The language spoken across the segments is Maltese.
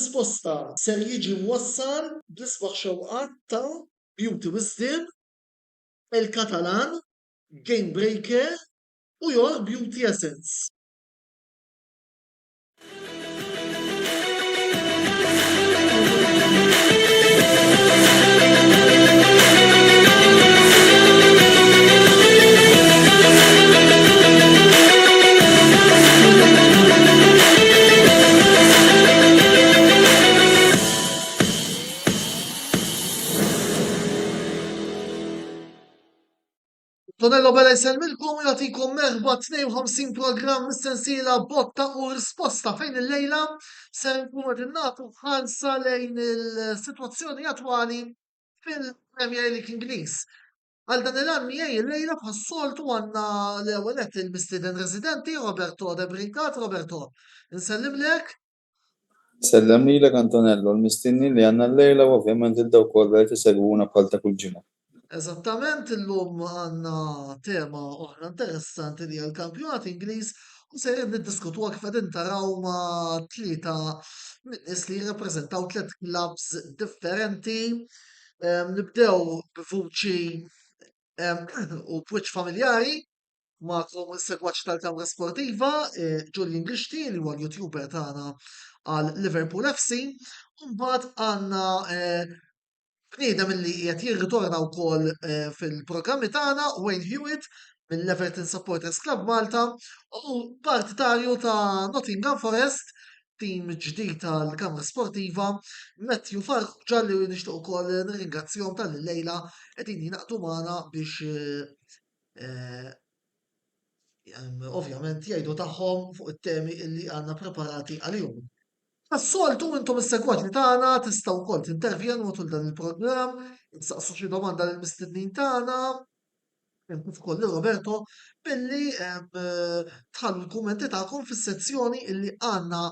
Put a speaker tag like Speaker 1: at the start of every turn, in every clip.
Speaker 1: risposta ser jiġi mwassal bl-isbaħ xewqat ta' Beauty Wisdom, il-Katalan, Game Breaker u Your Beauty Essence. Tonello Bella jselmilkom u jagħtikom merħba 52 programm mis-sensiela botta u risposta fejn il-lejla ser nkunu qed nagħtu ħarsa lejn il-sitwazzjoni attwali fil-Premier League Ingliż. Għal dan il-għan miegħi il-lejla bħas-soltu għandna l-ewwel qed il-mistieden residenti Roberto De Brincat. Roberto, insellimlek.
Speaker 2: Sellem lilek Antonello, l-mistinni li għandna l-lejla u ovvjament il-daw kollha qed isegwuna bħal ta' kull ġimgħa.
Speaker 1: Eżattament, illum għandna tema oħra interessanti li għal-kampjonat Ingliż u se niddiskutuha kif qegħdin taraw ma' tlieta minn nies li jirrappreżentaw tliet clubs differenti. Nibdew b'vuċi u b'wiċċ familjari ma'kom is-segwaġġ tal-Kamra Sportiva, Julian Grixti li huwa l-YouTuber tagħna għal Liverpool FC, u mbagħad għandna bniedem milli qed jirritorna wkoll fil-programmi tagħna Wayne Hewitt mill-Everton Supporters Club Malta u partitarju ta' Nottingham Forest, tim ġdid tal-Kamra Sportiva, Matthew Farrugia li nixtieq ukoll nirringrazzjahom tal-lejla qegħdin jingħaqdu magħna biex ovvjament jgħidu tagħhom fuq it-temi li għandna preparati għalihom. As-soltu intom is-segwaġġi tagħna tistgħu wkoll tintervjenu matul dan il-programm, insaqsu xi domanda lill-mistednin tagħna, kif ukoll Roberto, billi tħallu l-kummenti tagħkom fis-sezzjoni illi għandna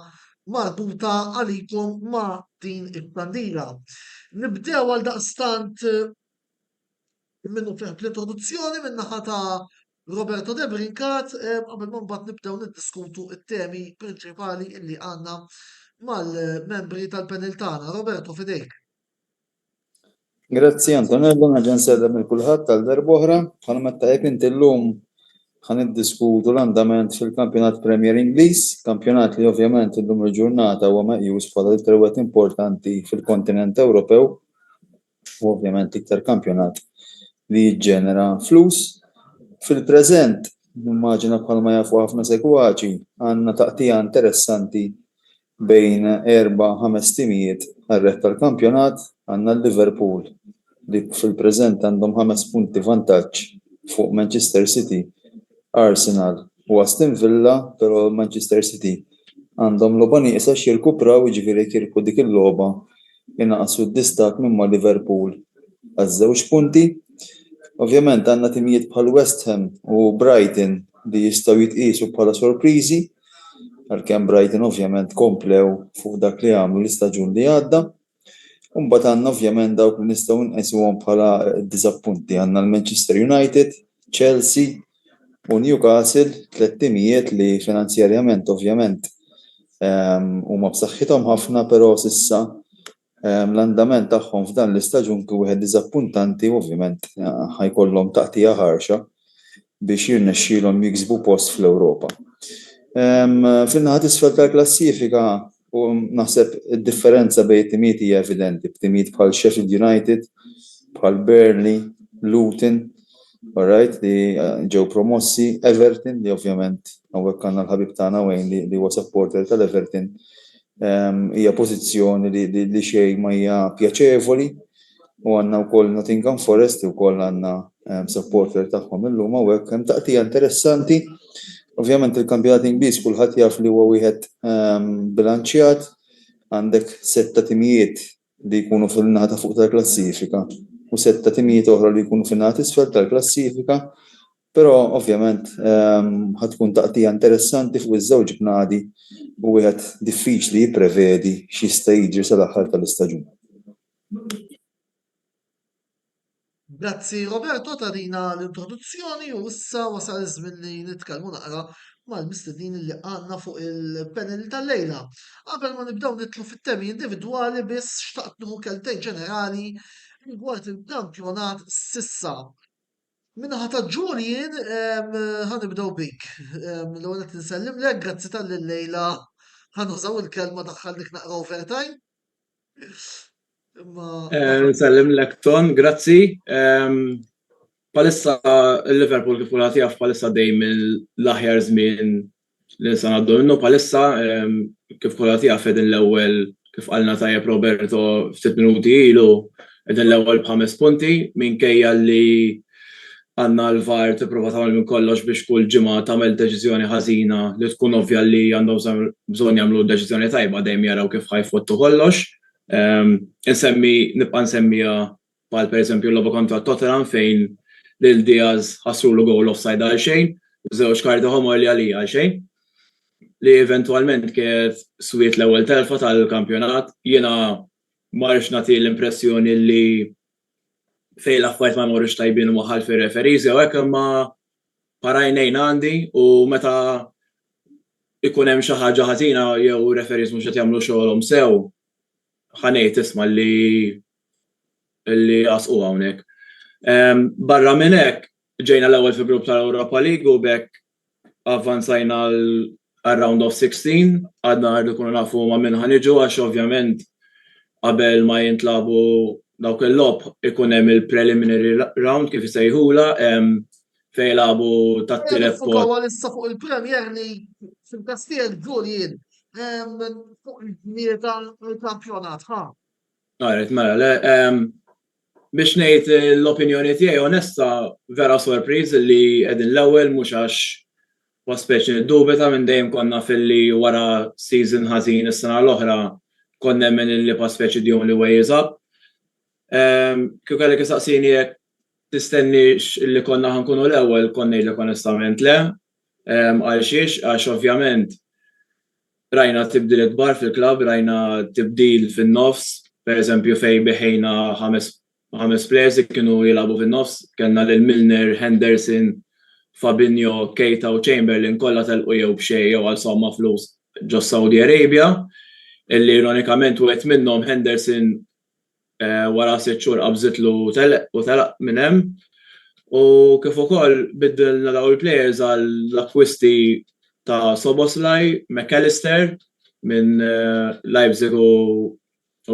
Speaker 1: marbuta għalikom ma' din il-bandira. Nibdew għal daqstant minnu fih l-introduzzjoni min-naħa ta' Roberto De Brincat, qabel ma mbagħad nibdew niddiskutu t-temi prinċipali illi għandna mal-membri tal-panel tagħna. Roberto, fidejk.
Speaker 2: Grazzi Antonello, naġan sellem il-kulħadd tal-darb'oħra, bħalma tajjeb inti llum ħaniddiskutu l-andament fil-kampjonat Premier Ingliż, kampjonat li ovvjament illum il-ġurnata huwa meqjus bħala l-iktar wieħed importanti fil-kontinent Ewropew u ovvjament iktar kampjonat li jiġġenera flus. Fil-preżent, immaġina bħalma jafu ħafna segwaċi, għandna taqtija interessanti bejn 4-5 timijiet għar-reħ tal-kampjonat. Għandna l-Liverpool li fil-preżent għandhom 5 punti vantaġġ fuq Manchester City, Arsenal u Aston Villa, però Manchester City għandhom logħba nieqsa x'jirkupraw, jiġifieri jirku dik il-logħba inaqsu d-distak minn ma' Liverpool għaż-żewġ punti. Ovvjament għandna timijiet bħal West Ham u Brighton li jistgħu jitqiesu bħala sorpriżi, għalkemm Brighton ovvjament komplew fuq dak li għamlu l-istaġun li għadda. U mbagħad għandna ovvjament dawk li nistgħu nqisuhom bħala diżappunti. Għandna l-Manchester United, Chelsea u Newcastle, tliet timijiet li finanzjarjament ovvjament huma b'saħħithom ħafna, però s'issa l-andament tagħhom f'dan l-istaġun kien wieħed diżappuntanti u ovvjament ħajkollhom taqtija ħarxa biex jirnexxielhom jiksbu post fl-Ewropa. Fin-naħa t'isfel tal-klassifika u naħseb id-differenza bejn it-timijiet hija evidenti, b'timijiet bħal Sheffield United, bħal Burnley, Luton, alright, li ġew promossi, Everton li ovvjament hawnhekk għandna l-ħabib tagħna Wayne li huwa supporter tal-Everton, hija pożizzjoni li xejn ma hija pjaċevoli, u għandna wkoll Nottingham Forest u wkoll għandna supporter tagħhom illum hawnhekk hemm taqtija interessanti. Ovvjament il-kampjonat Ingliż kulħadd jaf li huwa wieħed bilanċjat, għandek 7 timijiet li jkunu fil-naħa ta' fuq tal-klassifika u 7 timijiet oħra li jkunu fin-naħa t'isfel tal-klassifika, però ovvjament ħatkun taqtija interessanti fuq iż-żewġ bnadi u wieħed diffiċli jipprevedi x'jista' jiġri sal-aħħar tal-istaġun.
Speaker 1: Grazzi Roberto ta' dina l-introduzzjoni u issa wasal iż-żmien li nitkellmu naqra mal-mistednin li għandna fuq il-panel tal-lejla. Qabel ma nibdew nidħlu fit-temi individwali biss xtaqt nieħu kelmtejn ġenerali rigward il-kampjonat sissa. Minnaħa ta' Julian, ħanibdew bik. L-ewwel qed insellimlek, grazzi tal-lejla ħanużaw il-kelma daħħalnik naqra overtime.
Speaker 3: Nsellim lek Ton, grazzi. Palissa il-Liverpool kif kulħadd jaf palissa dejjem l-aħjar żmien li nista' ngħaddu minnu palissa kif kulħadd jaf qegħdin l-ewwel kif qalna tajjeb Roberto ftit minuti ilu qegħdin l-ewwel b'5 punti minkejja li għandna l-VAR tipprova tagħmel minn kollox biex kull ġimgħa tagħmel deċiżjoni ħażina li tkun ovvja li għandhom bżonn jagħmlu deċiżjoni tajba dejjem jaraw kif ħajfottu kollox. Nibqa' nsemmija bħal pereżempju l-logħba kontra Tottenham fejn lil Diaz ħassru goal offside għal xejn, żewġ karti ħomor li għalija għal xejn. Li eventwalment kienet swiet l-ewwel telfa tal-kampjonat, jiena ma rridx nagħti l-impressjoni li fejn l-affarijiet ma jmorrux tajbin u ħal fir-referees jew hekk imma parajnejn għandi u meta ikun hemm xi ħaġa ħażina jew referees mhux qed jagħmlu xogħolhom sew ħanejt isma' li qasqu hawnhekk. Barra minn hekk ġejna l-ewwel fil-grupp tal-Europa League u bekk avvanzajna għal-round of 16, għadna rridu kunu nafu ma' minn ħaniġu għax ovvjament qabel ma jintlabu dawk il-lob ikun hemm il-preliminary round kif isejħula fejn jilagħbu tat-tielet pot.
Speaker 1: Fuq issa fuq il-Premier League fil-Kastiel Julian fuq il-kbir tal-kampjonat, ħa?
Speaker 3: Għaret, mela, biex ngħid l-opinjoni tiegħi onesta vera sorpriż li qegħdin l-ewwel mhux għax waspeċi niddubita minn dejjem konna fil-li wara season ħażin is-sena l-oħra konna minn li paspeċi the only way is up. Kieku kellek isaqsini jekk tistennix li konna ħankunu l-ewwel konna ngħidlek onestament le. Għal xiex għax ovvjament rajna tibdil kbar fil-klabb, rajna tibdil fin-nofs, pereżempju fejn beħejna ħames players li kienu jilagħbu fin-nofs, kellna lil Milner, Henderson, Fabinho, Keita u Chamberlain kollha telqu jew b'xejn jew għal somma flus ġo Saudi Arabia, illi ironikament wieħed minnhom Henderson wara 6 xhur qabżitlu u telaq minn hemm. U kif ukoll biddilna dawn il-players għall akkwisti ta' Szoboszlai, McAllister minn Leipzig u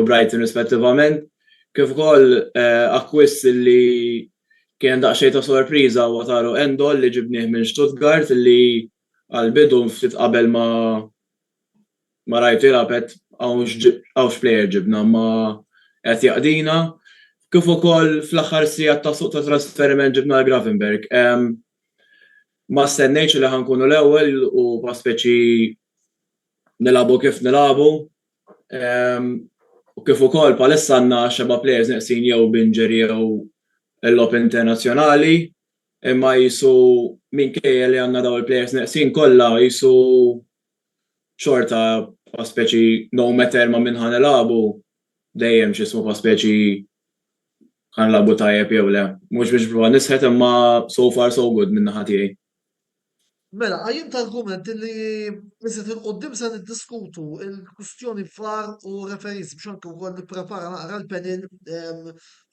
Speaker 3: Brighton rispettivament, kif ukoll akkwist li kien daqsxejn ta' sorpriża u taru Endol li ġibnieh minn Stuttgart li għal-bidu ftit qabel ma rajtu jilabet għawx plejer ġibna ma qed jaqdina. Kif ukoll fl-aħħar sigħat ta' suq ta' trasferiment ġibna l-Gravenberch. Ma stennejx li ħankunu l-ewwel u paspeċi nilagħbu kif nilagħbu. U kif ukoll palissa għandna xeba plejers neqsin jew b'injury jew l-lob internazzjonali, imma jisu minkejja li għandna daw il-plejers neqsin kollha jisu xorta paspeċi no matter ma minn ħanilagħbu dejjem x'ismu paspeċi ħanilagħbu tajjeb jew le. Mhux biex prova nisħet imma so far so good minn naħa tiegħi.
Speaker 1: Mela, għajjem ta' argument li niset il-qoddim se niddiskutu il-kustjoni VAR u referees biex anke wkoll nipprepara naqra l-panel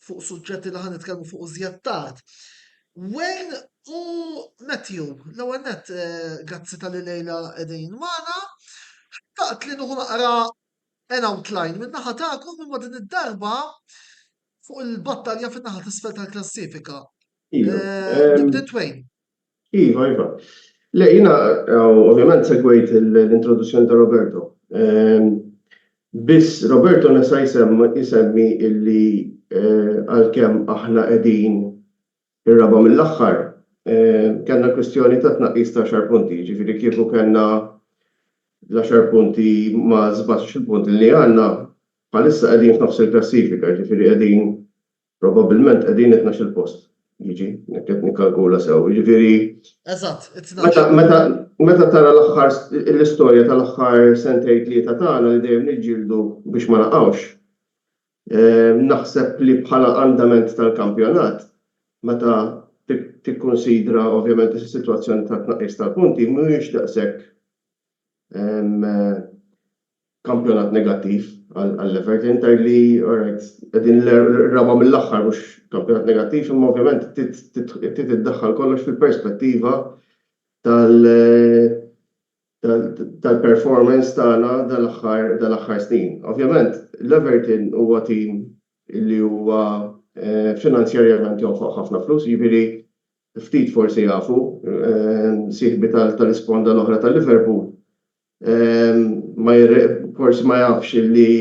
Speaker 1: fuq suġġetti li ħan nitkellmu fuq iżjed tard. Wayne u Matthew, l-ewwel nett grazzi tal-li lejla qegħdin magħna, xtaqt li nieħu naqra an outline minn naħa tagħkom imma din id-darba fuq il-battalja fin-naħa t'isfel tal-klassifika. Nibda Wayne.
Speaker 4: Iva. Le, jina, ovvjament segwejt l-introduzzjoni ta' Roberto. Biss Roberto nisa jisemmi illi għal-kem aħna qegħdin ir-raba mill-aħħar. Kellna kwestjoni ta' tnaqqis ta' 10 punti, ġifieri kieku kellna l-10 punti ma' 17 punti li għandna bħalissa qegħdin f'nofs il-klassifika, ġifieri qegħdin probabbilment qegħdin 12 post. Jiġi, nekket nikalkula sew, jiġifieri.
Speaker 1: Eżatt,
Speaker 4: meta tara l-aħħar l-istorja tal-aħħar sentejn tlieta tagħna li dejjem niġġieldu biex ma naqgħux. Naħseb li bħala andament tal-kampjonat meta tikkonsidra ovvjament is-sitwazzjoni ta' tnaqqis tal-punti mhuwiex daqshekk kampjonat negattiv għall-Everton li qegħdin raba mill-aħħar mhux kampjonat negattiv, imma ovvjament tiddaħħal kollox fil-perspettiva tal-performance tagħna dal-aħħar snin. Ovvjament l-Everton huwa tim li huwa finanzjarjament jonfoq ħafna flus, jiġifieri ftit forsi jafu sieħbi tal-isponda l-oħra tal-Liverpool. Forsi ma jafx li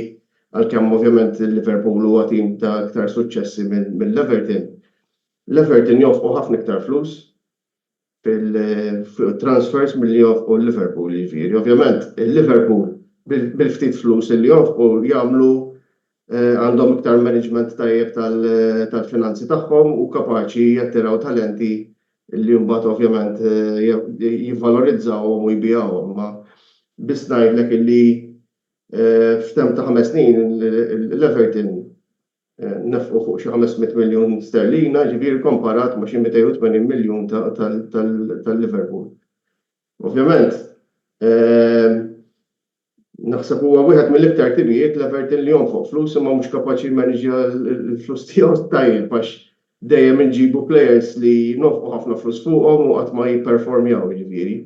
Speaker 4: għalkemm ovvjament il-Liverpool huwa tim ta' iktar suċċessi mill-Everton. L-Everton jonfqu ħafna iktar flus fil-transfers milli jonfqu l-Liverpool jiġifieri. Ovvjament il-Liverpool bil-ftit flus li jonfqu jagħmlu għandhom iktar management tajjeb tal-finanzi tagħhom u kapaċi jattiraw talenti li mbagħad ovvjament jivvalorizzawhom u jbijawhom. Ma biss ngħidlek illi f'tem ta' 5 snin l-Everton nefqu fuq xi 500 miljun sterlina, ġifieri komparat ma' xi 280 miljun tal-Liverpool. Ovvjament naħseb huwa wieħed mill-iktar timijiet l-Everton li jonfoq flus imma mhux kapaċi jmanġja l-flus tiegħu tajjeb għax dejjem inġibu players li nofqu ħafna flus fuqhom u qatt ma jipperformjaw jiġifieri.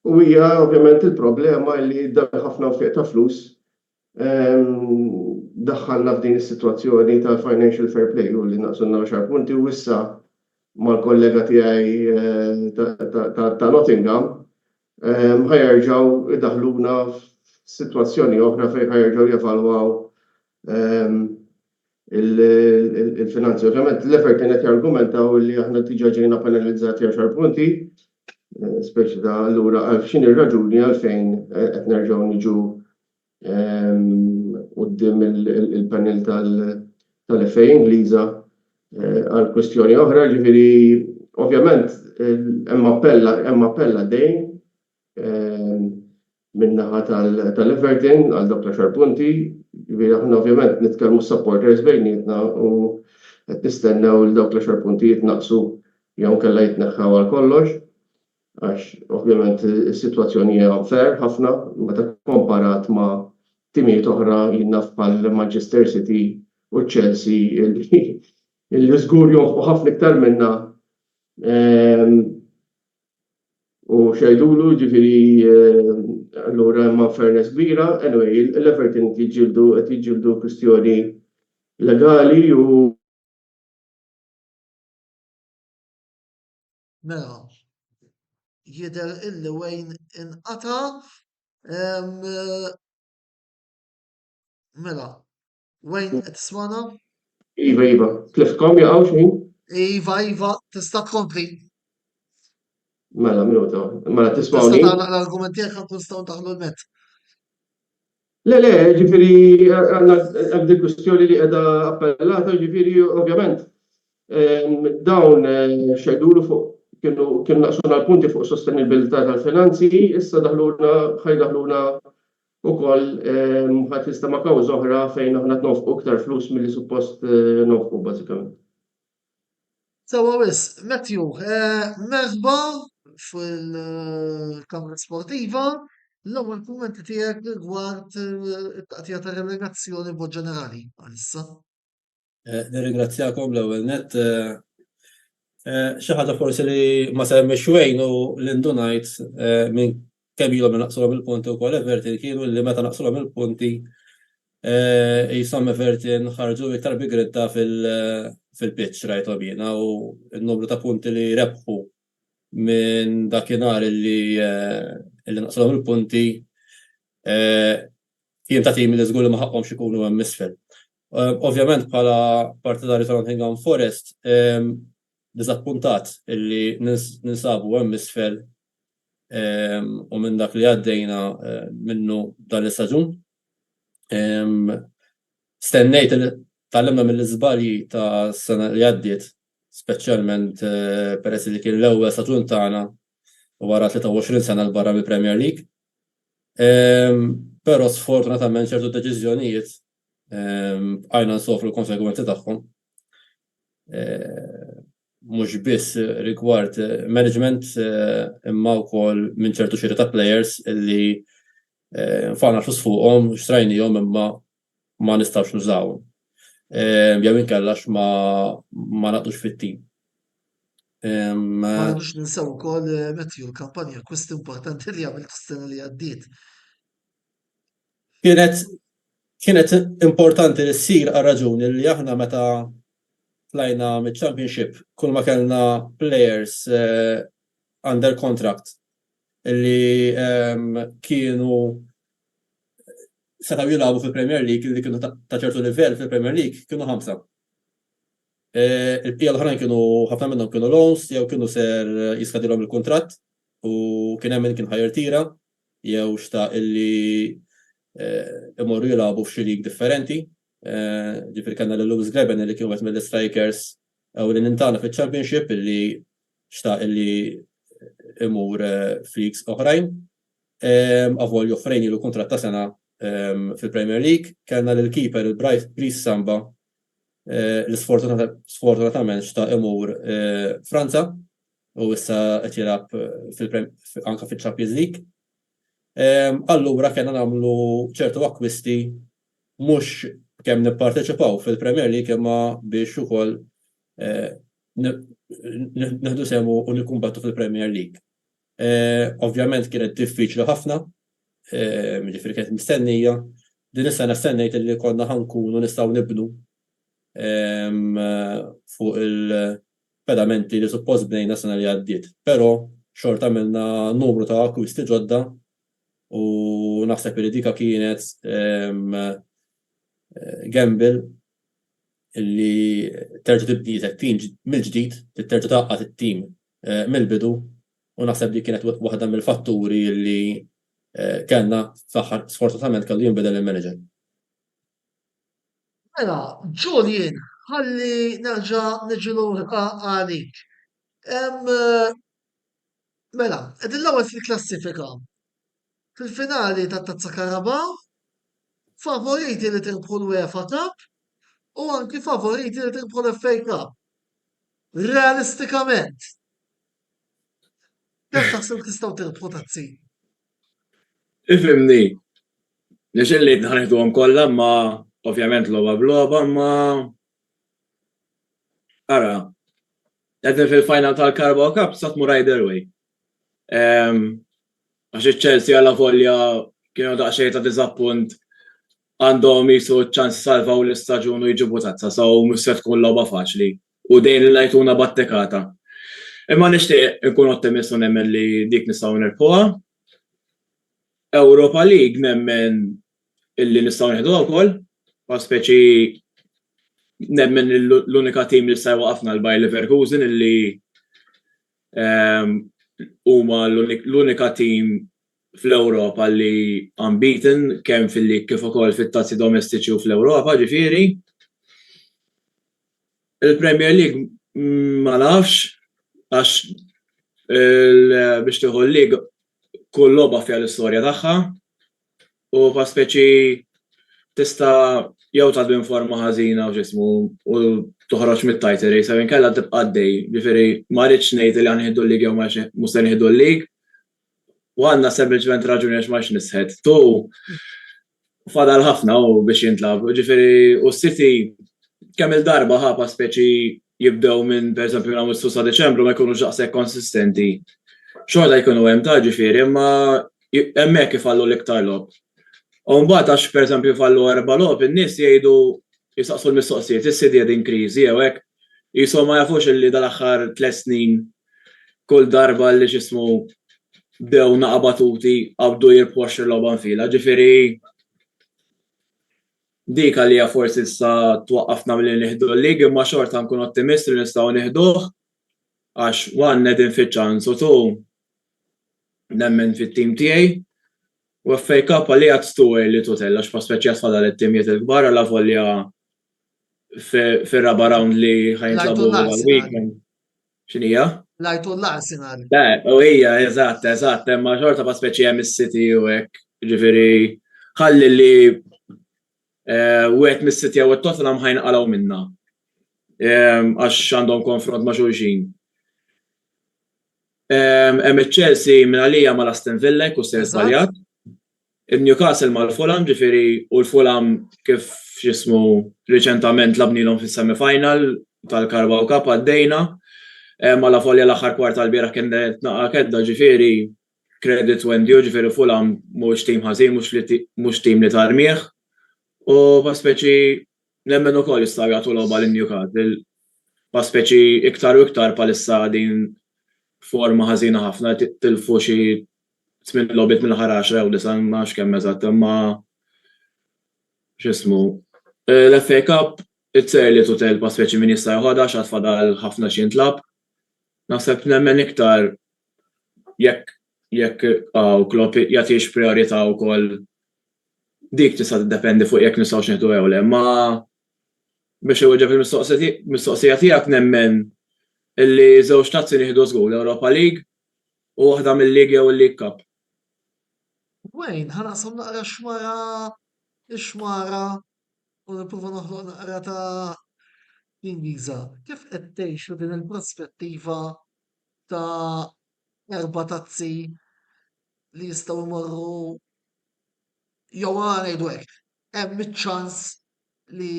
Speaker 4: U hija ovvjament il-problema li daħħal ħafna fiq ta' flus daħħalna f'din is-sitwazzjoni tal-financial fair play u li naqsulna 10 punti u issa mal-kollega tiegħi ta' Nottingham ħajerġgħu idaħluna f'sitwazzjoni oħra fejn ħajerġgħu jevalwaw il-finanzi. Ovvjament l-Everton qed jargumentaw li aħna diġà ġejna penalizzati 10 punti, speċi ta' allura x'inhi r-raġuni għalfejn qed nerġgħu niġu quddiem il-panel tal-FA Ingliża għal kwestjoni oħra, ġifieri ovvjament hemm appella dejn min-naħa tal-Everton għal dak l-10 punti, ġifieri aħna ovvjament nitkellmu supporters bejnietna u qed nistennew il dawk l-10 punti jitnaqsu jew kellha jitneħħaw għal kollox. Għax ovvjament is-sitwazzjoni hija unfair ħafna meta komparat ma' timijiet oħra jinnaf bħal Manchester City u Chelsea illi żgur jonfqu ħafna iktar minnha u xejdulu ġifieri allura hemm fairness kbira. Anyway, l-Everton qed jiġġieldu kwistjoni legali u
Speaker 1: Mela, jidher illi Wayne inqata' mela, Wayne qed tismana?
Speaker 4: Iva, tlifkom jaqgħu xejn?
Speaker 1: Iva, tista' tkompli.
Speaker 4: Mela minuta, mela
Speaker 1: Tista'
Speaker 4: tismawni?
Speaker 1: tagħlaq l-argument tiegħek ħankun nistgħu ntaħlu l-net.
Speaker 4: Le, ġifieri għandna dik kwistjoni li qiegħda appellata, ġifieri ovvjament dawn xejdulu fuq kienu naqsuna l-punti fuq sostenibilità tal-finanzi, issa ħajdaħluna ukoll ħadd tista' ma' kawża oħra fejn aħna nofqu iktar flus milli suppost nofqu bażikament.
Speaker 1: Sewa wis, Matthew, merħba fil-Kamra Sportiva, l-ewwel kummenti tiegħek rigward it-taqtija ta' relegazzjoni b'mod ġenerali għalissa.
Speaker 5: Nirringrazzjakom l-ewwel net. Xi ħaġa forsi li ma semmix Wayne u l-indunajt minn kemm ilhom naqsulhom il-punti wkoll Everton kienu li meta naqsulhom il-punti jisom Everton ħarġu iktar bi gridda fil-pitch rajthom jiena u n-numru ta' punti li rebħu minn dakinhar li naqsulhom il-punti kien ta' tim li żgur li ma ħaqhomx ikunu hemm misfel. Ovvjament bħala partidari ta' Nottingham Forest diżappuntat illi ninsabu hemm misfel u minn dak li għaddejna minnu dan is-staġun. Stennejt li tallimna mill-iżbalji ta' sena li għaddiet, speċjalment peress li kien l-ewwel staġun tagħna wara 23 sena l barra mill-Premier League. Però sfortunatament ċertu deċiżjonijiet għajna nsofru l-konsegwenzi tagħhom. mhux biss rigward management imma wkoll minn ċertu xiri ta' players illi nfaqna flus fuqhom xtrajnihom imma ma nistgħux nużawhom. Jew inkella ma naqdux fit-tim.
Speaker 1: Ma rridux ninsew ukoll Matthew l-kampanja kwest importanti li għamilt s-sena li għaddiet.
Speaker 5: Kienet importanti li ssir għal-raġuni li aħna meta tlajna mid-championship kull ma kellna players under contract li kienu setaw jilagħbu fil-Premier League li kienu ta' ċertu livell fil-Premier League kienu 5. Il-bqija l-oħrajn kienu ħafna minnhom kienu loans jew kienu ser jiskadilhom il-kuntratt u kien hemm min kien ħajjar tira jew xtaq illi imorru jilagħbu f'xi league differenti. Ġifieri kellna lil Lewis Greben li kien wieħed mill-strikers ewwelin intana fiċ-championship illi xtaq illi imur f'leagues oħrajn. Avolju offrejn ilu kuntratt ta' sena fil-Premier League. Kellna lil-keeper il-Brice Samba li sfortunatament xtaq imur Franza u issa qed jilgħab anke fiċ-Champions League. Allura kellna nagħmlu ċertu akkwisti mhux kemm nipparteċipaw fil-Premier League imma biex ukoll neħdu semu u nikkumbattu fil-Premier League. Ovvjament kienet diffiċli ħafna, ġifieri kienet mistennija. Din is-sena stennejt li konna ħankunu nistgħu nibnu fuq il-pedamenti li suppost bnejna sena li għaddiet. Però xorta għamilna numru ta' akkwisti ġodda u naħseb li dika kienet gamble illi terġa' tibniet it-tim mill-ġdid, terġa' taqqat it-tim mill-bidu u naħseb li kienet waħda mill-fatturi li kellna fl-aħħar sfortunatament kellu jinbidel il-manager.
Speaker 1: Mela, Julian, ħalli nerġa' niġi lura għalik. Mela, qegħdin l-ewwel fil-klassifika. Fil-finali tat-Tazza Carabao, favoriti li tirbħu l-UEFA Cup u anki favoriti li tirbħu l-FA Cup. Realistikament. Kif taħseb tistgħu tirbħu tazzi?
Speaker 3: Ifhimni. Nixilli naħduhom kollha ma ovvjament logħba b'logħba ma ara. Qegħdin fil-final tal-Carabao Cup sa tmur either way. Għax iċ-Chelsea għalla volja kienu daqsxejn ta' diżappunt għandhom jisu ċans salvaw l-istaġun u jġibu tazza, so mhux se tkun logħba faċli u dejn li ngħiduna battekata. Imma nixtieq inkun ottimist u nemmen li dik nistgħu nirbħuha. Europa League nemmen illi nistgħu nieħduha wkoll, speċi nemmen l-unika tim li se waqafna l-Bayer Leverkusen illi huma l-unika tim fl-Ewropa li unbeaten kemm fil-lig kif ukoll fit-tazzi domestiċi u fl-Ewropa, ġifieri. Il-Premier League ma nafx għax biex tieħu l-lig kull logħba fiha l-istorja tagħha u speċi tista' jew tgħaddu informa ħażina u ġismu u toħroġ mit-title race għal inkella tibqa' għaddej. Ġifieri ma rridx ngħid li ħanieħdu l-lig jew mhux se nieħdu l-lig. U għandna sempliċement raġuni għax ma nisħed. Tu fadal ħafna u biex jintlab. Ġifieri u s-City kemm il-darba ħapa speċi jibdew minn pereżempju nagħmlu s-susa Deċembru ma jkunux daqshekk konsistenti. Xorta jkunu hemm ta' ġifieri imma hemmhekk ifallu l-iktar lob. U mbagħad għax pereżempju fallu 4 lob, in-nies jgħidu jisaqsu l-mistoqsijiet, is-sidja din kriżi jew hekk jisu ma jafux illi dal-aħħar 3 snin kull darba li ġismu bdew naqabatuti għabdu jirbħu l-logħba nfila. Ġifieri dik għalija forsi issa twaqqafna milli nieħdu l-lig imma xorta nkun ottimist li nistgħu nieħduh għax nedin fiċ-ċans u tu nemmen fit-tim tiegħi. U FA Cup għalli għad stuwej li tutella x'pa speċjat fadal it-timijiet il-kbar għal volja fir-raba round li ħajntlabu għal-weekend. X'inhija?
Speaker 1: Lajtu l-Arsenal.
Speaker 3: U hija eżatt, imma xorta pa speċi hemm is-City u hekk. Ġifieri ħalli li wieħed mis-City jew it-Tottenham ħajnqalgħu minnha. għax għandhom konfront ma' xulxin. Hemm iċ-Chelsea minn għalija mal-Aston Villa jkun ser
Speaker 1: Eżatt.
Speaker 3: żbaljat. Il-Newcastle mal-Fulham ġifieri u l-Fulham kif x'ismu riċentament labnilhom fis-semi-final tal-Carabao Cup għaddejna. Mala folja l-aħħar kwart tal-bieraħ kien tnaqa' kedda ġifieri credit when due ġifieri Fulham mhux tim ħażin mhux tim li tarmieħ. U paspeċi nemmen ukoll jistgħu jagħtu logħba lin-Newcastle. Paspeċi iktar u iktar palissa din forma ħażina ħafna tilfu xi 8 logħbiet mill-aħħar 10 u disa ma x'kemm eżatt imma x'ismu. L-FA Cup itser li tutel paspeċi min jista' joħodha x'għad fadal ħafna xi jintlab. Naħseb nemmen iktar jekk Klopp jagħtix priorità wkoll dik tista' tiddependi fuq jekk nistgħux nieħdu jew le, ma biex iwieġeb il-mistoqsija tiegħek nemmen illi żewġ tazzi nieħdu żgur l-Europa League u waħda mill-League jew il-League Cup.
Speaker 1: Wayne, ħanaqsam naqra xmara u nipprova noħloq naqra ta' Ingliża. Kif qed tgħixu din il-prospettiva ta' 4 tazzi li jistgħu jmorru jew ngħidu hekk, hemm iċ-ċans li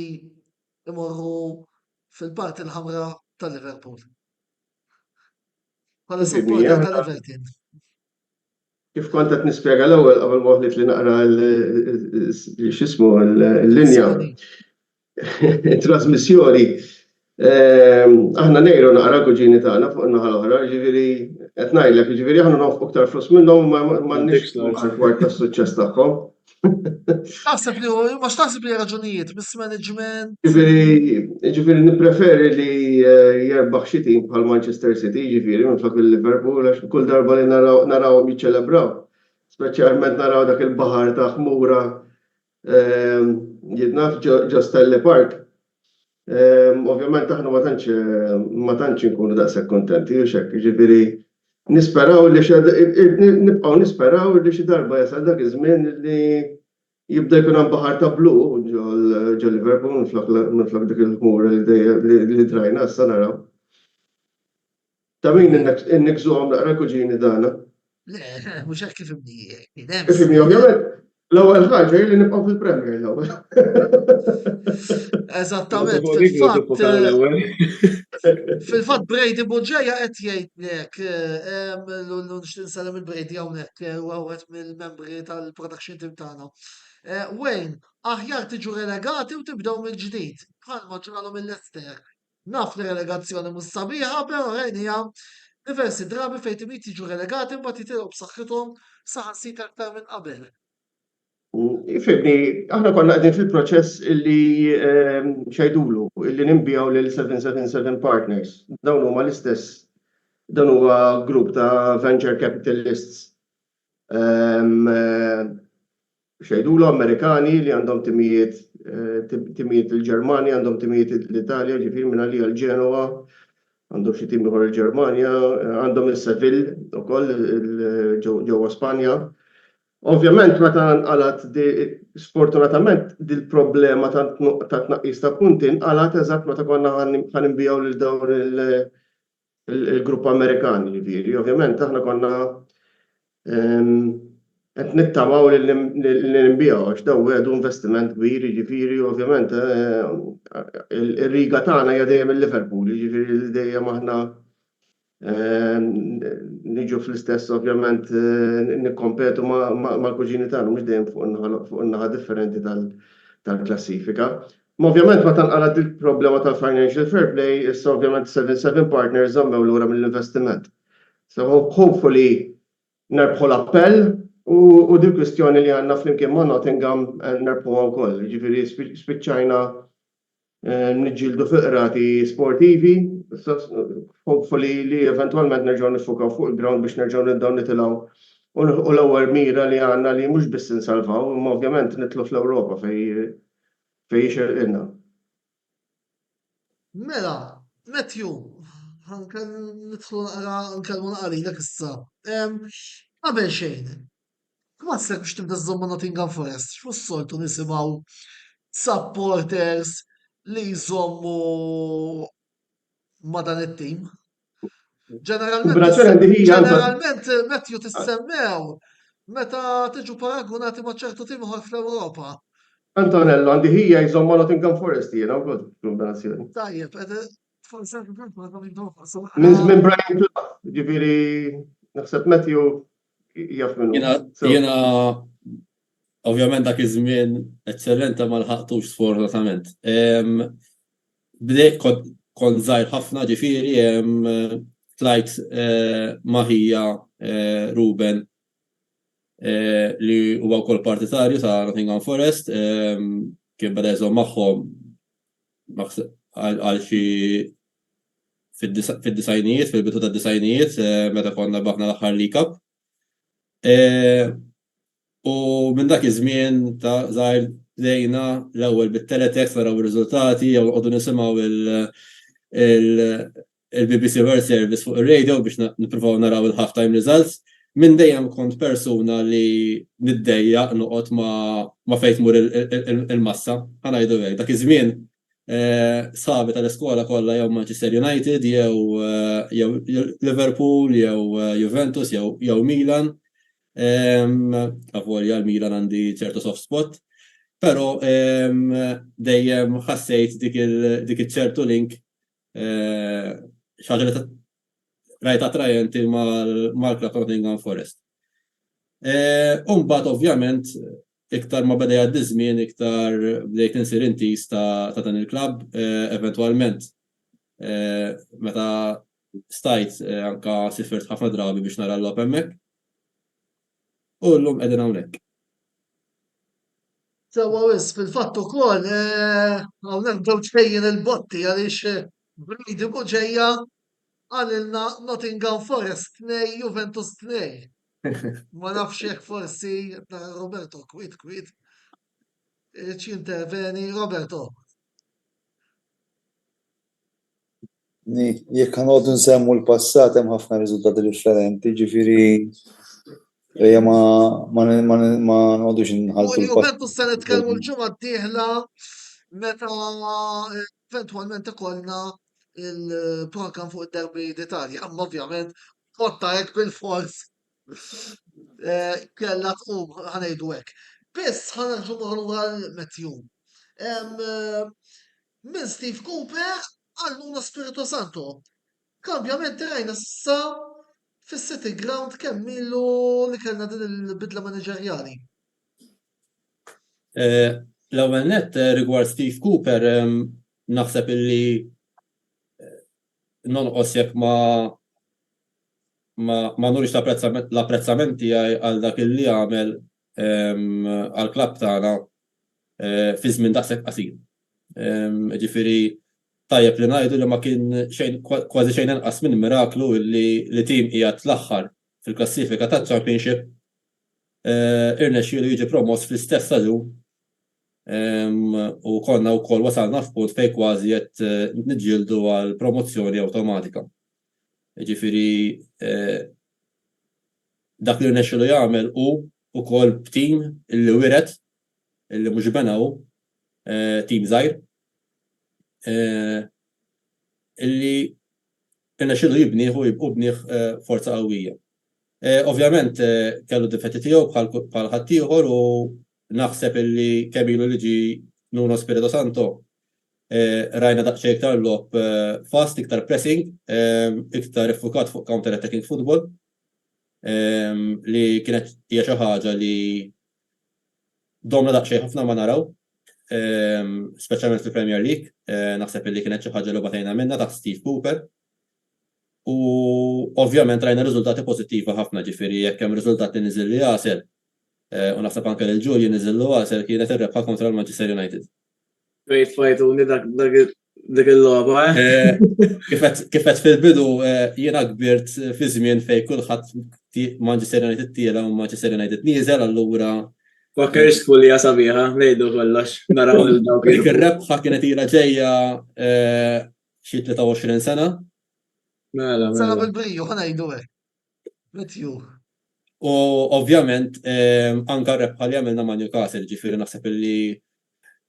Speaker 1: jmorru fil-parti l-ħamra tal-Liverpool. Bħala supporter tal-Everton.
Speaker 4: Kif kont qed nispjega l-ewwel qabel ma ħlit li naqra x'ismu l-linja trasmissjoni. Aħna ngħidu naqra kuġini tagħna fuq in-naħa l-oħra, ġifieri qed ngħidlek, ġifieri aħna nofqu aktar flus minnhom m'għandniex kwart tas-suċċess tagħhom.
Speaker 1: Taħseb li ma x'taħseb li raġunijiet mis-management.
Speaker 4: Ġifieri nippreferi li jerbaħ xi tim bħal Manchester City, ġifieri minflok il-Liverpool għax kull darba li narawhom jiċċelebraw. Speċjalment naraw dak il-baħar ta' ħmura jitnaf ġo Stanley Park. Ovvjament aħna ma tantx inkunu daqshekk kontenti u xekk, ġifieri nisperaw li nibqgħu nisperaw li xi darba jasal dak iż-żmien li jibda jkun hemm baħar ta' blu ġo Liverpool minflok dik il-ħmura li drajna issa naraw. Ta' min innekżuhom naqra kuġini dagħna.
Speaker 1: Le, mhux hekk kif imni.
Speaker 4: Ifhimni ovvjament l-ewwel ħaġa hi li nibqgħu fil-Premier l-ewwel.
Speaker 1: Eżattament, fil-fatt Brady Buġġeja qed jgħidlek nixtieq nsellem il-Brady hawnhekk huwa wieħed mill-membri tal-production team tagħna. Wayne, aħjar tiġu relegati u tibdew mill-ġdid. Bħalma ġralhom il-Leicester. Naf li relegazzjoni mhux sabiħa, però rejnija diversi drabi fejn timijiet jiġu relegati mbagħad jitilgħu b'saħħithom saħansita aktar minn qabel.
Speaker 4: Ifibni, aħna konna qegħdin fil-proċess illi xejdulu, illi nimbijaw lil 777 Partners. Dawn huma l-istess, dan huwa grupp ta' venture capitalists. Xejdulu Amerikani li għandhom timijiet il-Ġermanja, għandhom timijiet l-Italja, ġifier minn għalija l-Ġenova, għandhom xi tim ieħor il-Ġermanja, għandhom il-Seville ukoll ġewwa Spanja. Ovvjament, meta nqalat sfortunatament dil-problema ta' tnaqqis ta' punti nqalat eżatt meta konna ħanimbijaw lil dawn il-grupp Amerikani ġifieri. Ovvjament aħna konna qed nittamaw li nimbijaw għax dawn għedu investiment kbir ġifieri ovvjament ir-riga tagħna hija dejjem il-Liverpool, ġifieri dejjem aħna niġu fl-istess ovvjament nikkompetu mal-kuġini tagħna mhux dejjem fuq in-naħa differenti tal-klassifika. Ma ovvjament meta nqalat il-problema tal-financial fair play, issa ovvjament 77 Partners żammew lura mill-investiment. So hopefully nerbħu l-appell u dik kwistjoni li għandna flimkien ma' Nottingham nerbħuha wkoll. Ġifieri spiċċajna niġġieldu fiqrati sportivi, hopefully li eventwalment nerġgħu nifukaw fuq il-ground biex nerġgħu nibdew nitilgħu u l-ewwel mira li għandna li mhux biss insalvaw, imma ovvjament nitlu fl-Ewropa fejn jixerqilna.
Speaker 1: Mela, Matthew, nidħlu naqra nkellmu naqra lilek issa. Qabel xejn, kemm għaslek biex tibda żżomm ma' Nottingham Forest? X'fus soltu nisimgħu supporters li jżommu ma dan it-tim.
Speaker 4: Kombinazzjoni għandi hija anke
Speaker 1: Ġeneralment Matthew tissemmew meta tiġu paragunati ma' ċertu tim ieħor fl-Ewropa.
Speaker 4: Antonello għandi hija jżomm ma' Nottingham Forest jiena wkoll kombinazzjoni.
Speaker 1: Tajjeb, forse forse
Speaker 4: Minn Brian Clough, ġifieri naħseb Matthew jaf minnu.
Speaker 5: Jena ovvjament dak iż-żmien eċċellenti ma lħaqtux sfortunatament. Bdejt kont żgħir ħafna ġifieri tlajt maħija Ruben li huwa wkoll partitarju ta' Nottingham Forest, kien beda jżomm magħhom għal xi fid-disajnijiet, fil-bidu tad-disajnijiet, meta konna baħna l-aħħar League Cup. U minn dak iż-żmien ta' żgħir bdejna l-ewwel bit-teletext naraw ir-riżultati jew noqogħdu nisimgħu il-BBC World Service fuq ir-radio biex nippruvaw naraw il-half-time results. Minn dejjem kont persuna li niddejjaq noqgħod ma' fejn tmur il-massa. Ħanajdu hekk. Dak iż-żmien sabi tal-iskola kollha jew Manchester United jew Liverpool jew Juventus jew Milan. Avolja l-Milan għandi ċertu soft spot. Però dejjem ħassejt dik iċ-ċertu link xaġa li rajt attrajenti mal-klab Nottingham Forest. Mbagħad ovvjament iktar ma beda jgħaddi żmien iktar bdejt insir intis ta' dan il-klabb, eventwalment meta stajt anka sifirt ħafna drabi biex nara l-logħob hemmhekk. U llum qegħdin hawnhekk.
Speaker 1: Sewa wis fil-fatt ukoll hawnhekk bdew ċejjin il-botti għaliex Brady ġejja għalilna Nottingham Forest 2 Juventus 2. Ma nafx jekk forsi nara Roberto kwit interveni Roberto.
Speaker 2: Jekk ħanoqgħdu nsemmu l-passat hemm ħafna riżultati differenti, ġifieri ma nqogħdux inħallsu
Speaker 1: U Juventus se nitkellmu l-ġimgħa d-dieħla meta eventwalment ikollna il-program fuq id-derbi d'Italja, amma ovvjament kotta hekk bil-fors kellha tqum ħanejdu hekk. Biss ħanerġu lura l-Matthew. Minn Steve Cooper għal Nuno Spirito Santo. Kambjamenti rajna s'issa fis-City Ground kemm ilu li kellna din il-bidla manageriali.
Speaker 5: L-ewwel nett rigward Steve Cooper naħseb illi nonqos jekk ma nurix l-apprezzamenti għal dak illi għamel għal klabb tagħna fi żmien daqshekk qasir. Ġifieri tajjeb li ngħidu li ma kien kważi xejn inqas minn miraklu li tim qiegħed l-aħħar fil-klassifika tat-Championship irnexxielu jiġi promoss fl-istess staġun u konna wkoll wasalna f'punt fejn kważi qed niġġieldu għal promozzjoni awtomatika. Ġifieri dak li rnexxielu jagħmel hu wkoll b'tim illi wiret illi mhux benaw tim żgħir illi rnexxielu jibnieh forza qawwija. Ovvjament kellu difetti tiegħu bħal ħadd ieħor u naħseb illi kemm ilu li ġi Nuno Spirito Santo rajna daqsxejn iktar logħob fast, iktar pressing, iktar iffukat fuq counter attacking football li kienet hija xi ħaġa li domna daqsxejn ħafna ma naraw, speċjalment fil-Premier League, naħseb illi kienet xi ħaġa li bagħtejna minnha taħt Steve Cooper. U ovvjament rajna riżultati pożittivi ħafna, ġifieri jekk hemm riżultati niżel li jasel u naħseb anke lil Ġulju niżillu għasel kienet ir-rebħa kontra l-Manchester United.
Speaker 3: Fajtuni dik il-logħba,
Speaker 5: Kifet fil-bidu jiena kbirt fi żmien fejn kulħadd Manchester United tiela u Manchester United nieżel allura.
Speaker 3: Fakkerx tfulija sabiħa, ngħidu kollox, naraw il-dawk.
Speaker 5: Dik ir-rebħa kienet ilha ġejja xi 23 sena.
Speaker 1: Sena bil-briju ħanejdu hekk. Matthew.
Speaker 5: U ovvjament anka rebħa li għamilna ma' Newcastle, ġifieri naħseb illi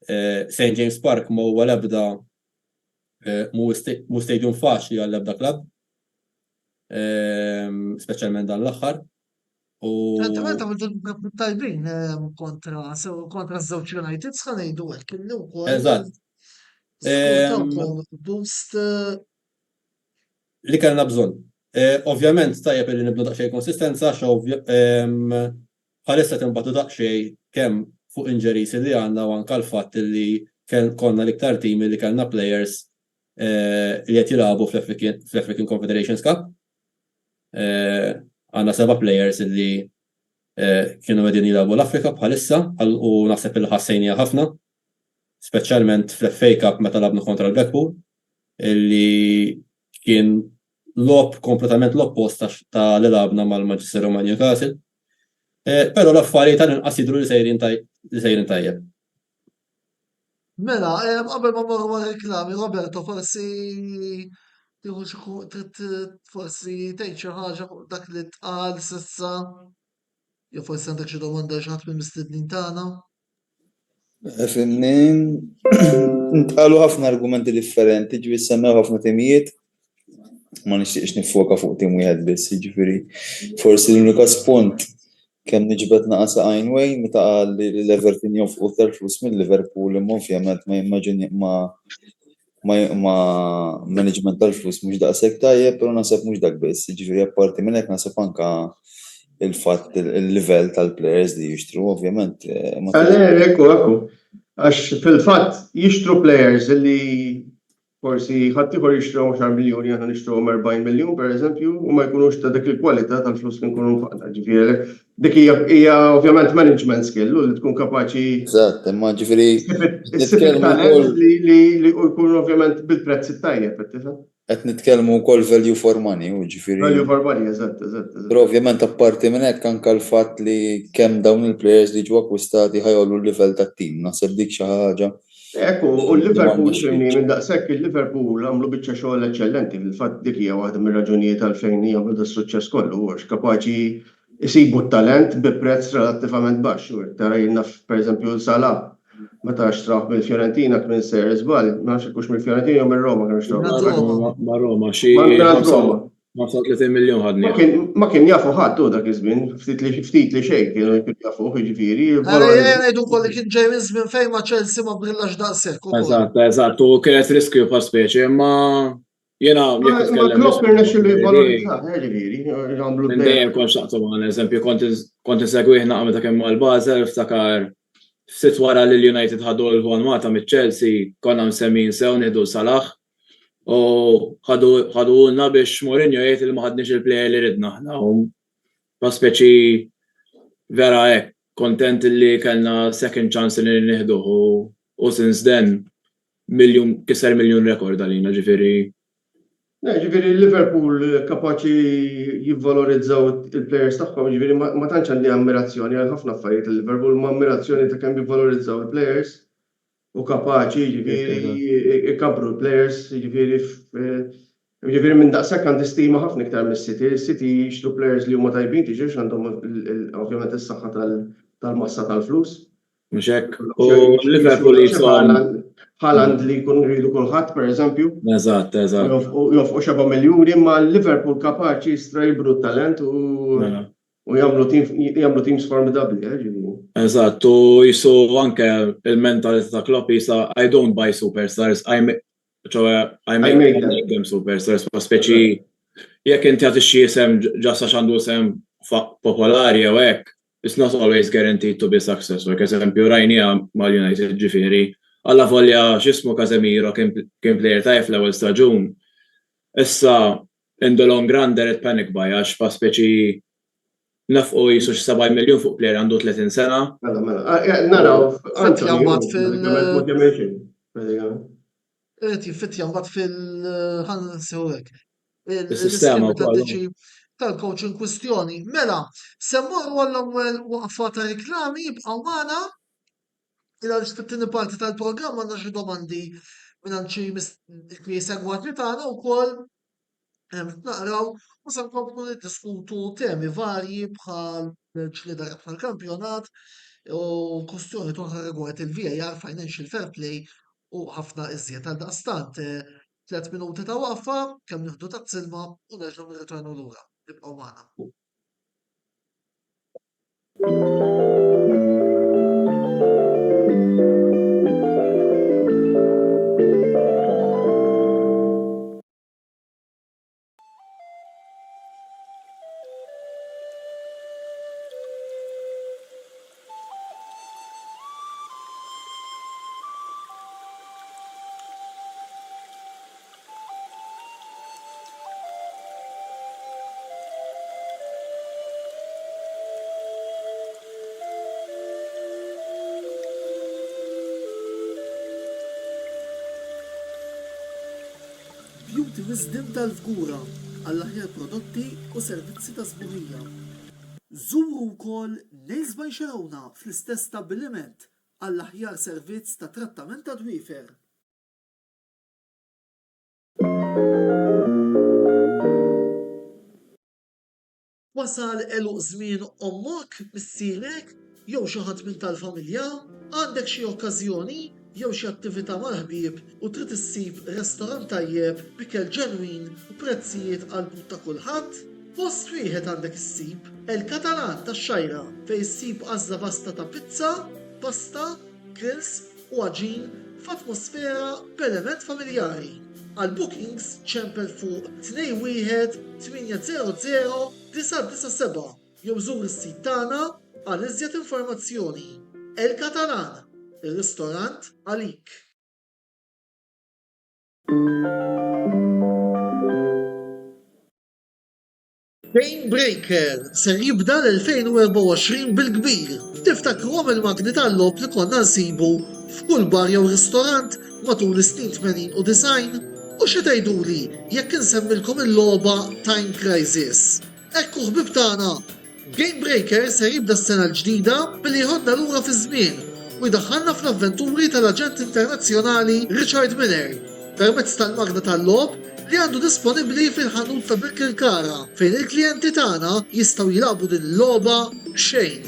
Speaker 5: St. James Park ma huwa l-ebda mu stadium faċli għall-ebda klabb, speċjalment dan l-aħħar.
Speaker 1: Ċentrament għamiltu tajbin kontra z-żewġ United ngħidu hekk illi wkoll
Speaker 5: Eżatt.
Speaker 1: skurtaw boost
Speaker 5: Li kellna bżonn. Ovvjament tajjeb li nibdu daqsxejn konsistenza bħalissa tinbagħtu daqsxejn kemm fuq injuries li għandna u anke l-fatt li konna l-iktar team li kellna players li qed jilagħbu fl-African Confederations Cup. Għandna 7 players li kienu qegħdin jilagħbu l-Afrika bħalissa u naħseb il ħassejnija ħafna, speċjalment fl-FA Cup meta labnu kontra l-Blackpool, illi kien kompletament l-oppost ta' li labna mal-Manchester u Man Newcastle. Però l-affarijiet tal-inqas jidhru li sejrin tajjeb.
Speaker 1: Mela, qabel ma morru ma' reklami, Roberto, forsi forsi tgħid xi ħaġa fuq dak li tqal s'issa, jew forsi għandek xi domanda xi ħadd mill-mistednin tagħna.
Speaker 2: Fimni, ntqalu ħafna argumenti differenti, ġifieri semmew ħafna timijiet, ma nixtieqx nifoka fuq tim wieħed biss, jiġifieri forsi l-unika spunt kemm niġbed naqasa Einway meta qal li l-Everton jonfqu iktar flus mill-Liverpool imma ovvjament ma jimmaġini ma management tal-flus mhux daqshekk tajjeb, però naħseb mhux dak biss, jiġifieri apparti minn hekk naħseb anke il-fatt il-livell tal-players li jixtru ovvjament.
Speaker 4: Ekku, għax fil-fatt jixtru players li forsi ħaddieħor jixtru 10 miljuni aħna nixtru 40 miljun pereżempju u ma jkunux ta' dik il-kwalità tal-flus li nkunu nfaqna. Ġifieri dik hija ovvjament management skill li tkun kapaċi
Speaker 2: Eżatt, imma ġifieri
Speaker 4: nitkellmu wkoll li jkunu ovvjament bil-prezz tajjeb
Speaker 2: qed nitkellmu wkoll value for money, ġifieri.
Speaker 4: Value for money, eżatt.
Speaker 2: Però ovvjament apparti minn hekk anke l-fatt li kemm dawn il-players li ġew akkwistati ħajollu l-livell tat-tim, naħseb dik xi ħaġa.
Speaker 4: Ekku, u l-Liverpool minn daqshekk il-Liverpool għamlu biċċa xogħol eċċellenti, fil-fatt dik hija waħda mir-raġunijiet għalfejn jagħmlu das-suċċess kollu, għax kapaċi jsibu t-talent bi prezz relattivament baxx. Tara jinnaf pereżempju Salah meta xtraħ mill-Fjorentina kien ser żball, ma nafx hux mill-Fjorentina jew mir-Roma kienu xtraħ.
Speaker 3: Ma' Roma xi 35 miljun ħadni.
Speaker 4: Ma kien jafu ħadd dak iż-żmien, ftit li xejn kienu jafu jiġifieri.
Speaker 1: Ngħidu wkoll li kien ġej minn żmien fejn ma' Chelsea ma brillax daqshekk ukoll.
Speaker 3: Eżatt, u kienet riskju bħal speċi, imma jiena jekk nitkellem.
Speaker 4: Klopp irnexxielu jvalorizzah, ġifieri, jagħmlu
Speaker 3: Minn dejjem kont xaqtu ma' eżempju kont insegwih naqgħu meta kemm mal-Basel ftakar ftit wara li l-United ħadu l-Juan Mata mill-Chelsea konna msemmin sew nieħdu Salah u ħadulna biex Mourinho jgħid li ma ħadniex il-plejer li ridna aħna u speċi vera hekk kontent li kellna second chance li nieħduh u since then kisser miljun rekord għalina ġifieri.
Speaker 4: Ġifieri Liverpool kapaċi jivvalorizzaw il-players tagħhom, ġifieri ma tantx għandi ammirazzjoni għal ħafna affarijiet il-Liverpool ma ammirazzjoni ta' kemm jivvalorizzaw il-players u kapaċi ġifieri ikabru l-players, ġifieri minn daqshekk għandi stima ħafna iktar mis-City. Is-City jixtru players li huma tajbin tiġix għandhom ovvjament is-saħħa tal-massa tal-flus.
Speaker 3: Mhux hekk. U Liverpool jitfgħu
Speaker 4: Haaland li jkun rridu kulħadd pereżempju.
Speaker 3: Eżatt.
Speaker 4: Jofqu 7 miljuni ma Liverpool kapaċi jistrajbru t-talent u jagħmlu teams formidabbli,
Speaker 3: Eżatt, u jisu anke il-mentalità ta' Klopp jisa I don't buy superstars, I make them superstars, speċi jekk inti għati xi isem ġasta x'għandu isem popolari jew hekk, it's not always guaranteed to be successful. Eżempju rajnija mal-United ġifieri. Alla volja x'ismu Casemiro kien plejer tajjeb fl-ewwel staġun. Issa in the long run there panic buy għax pa speċi nafqu jisu 7 miljun fuq plejer għandu 30 sena.
Speaker 4: Naraw
Speaker 1: Jiffitja mbagħad fil-ħansewek.
Speaker 3: Il-sistema
Speaker 1: tal-coach in kwistjoni. Mela, semmorru għall-ewwel waqfa ta' reklami jibqgħu magħna ila fit-tieni parti tal-programm għandna xi domandi minn xi segwatri tagħna wkoll naqraw u se nkomplu niddiskutu temi varji bħal ġlieda tal-kampjonat u kwestjoni toħra rigward il-VAR Financial Fair Play u ħafna iżjed għal daqstant 3 minuti ta' waqfa kemm nieħdu tazz-ilma u nerġgħu nirritornu lura. Nibqgħu magħna. Beauty Wisdom tal-Fgura għall-aħjar prodotti u servizzi ta' sburija. Żuru wkoll Nails by Xerawna fl-istess stabbiliment għall-aħjar servizz ta' trattament ta' dwiefer. Wasal eluq żmien ommok, missierek, jew xi ħadd minn tal-familja, għandek xi okkażjoni jew xi attività mal-ħbieb u trid issib restorant tajjeb bikel ġenwin u prezzijiet qalbut ta' kulħadd, post wieħed għandek issib El-Katalan tax-Xajra fejn issib għażla vasta ta' pizza, pasta, grills u għaġin f'atmosfera b'element familjari. Għal bookings ċempel fuq 21 800 997 jew żur is-sit tagħna għal iżjed informazzjoni. El-Katalan, ir-ristorant għalik. Game Breaker ser jibda l-2024 bil-kbir. Tiftakruhom il-magni tal-lob li konna nsibu f'kull bar jew ristorant matul is-snin 80 u design. U xi tgħiduli jekk insemmilkom il-logħba Time Crisis. Ekku ħbib tagħna, Game Breaker ser jibda s-sena l-ġdida billi jħodna lura fi żmien u jdaħħalna fl-avventuri tal-aġent internazzjonali Richard Miller permezz tal-magna tal-lob li għandu disponibbli fil-ħanut ta' Birkirkara fejn il-klijenti tagħna jistgħu jilagħbu din il-logħba b'xejn.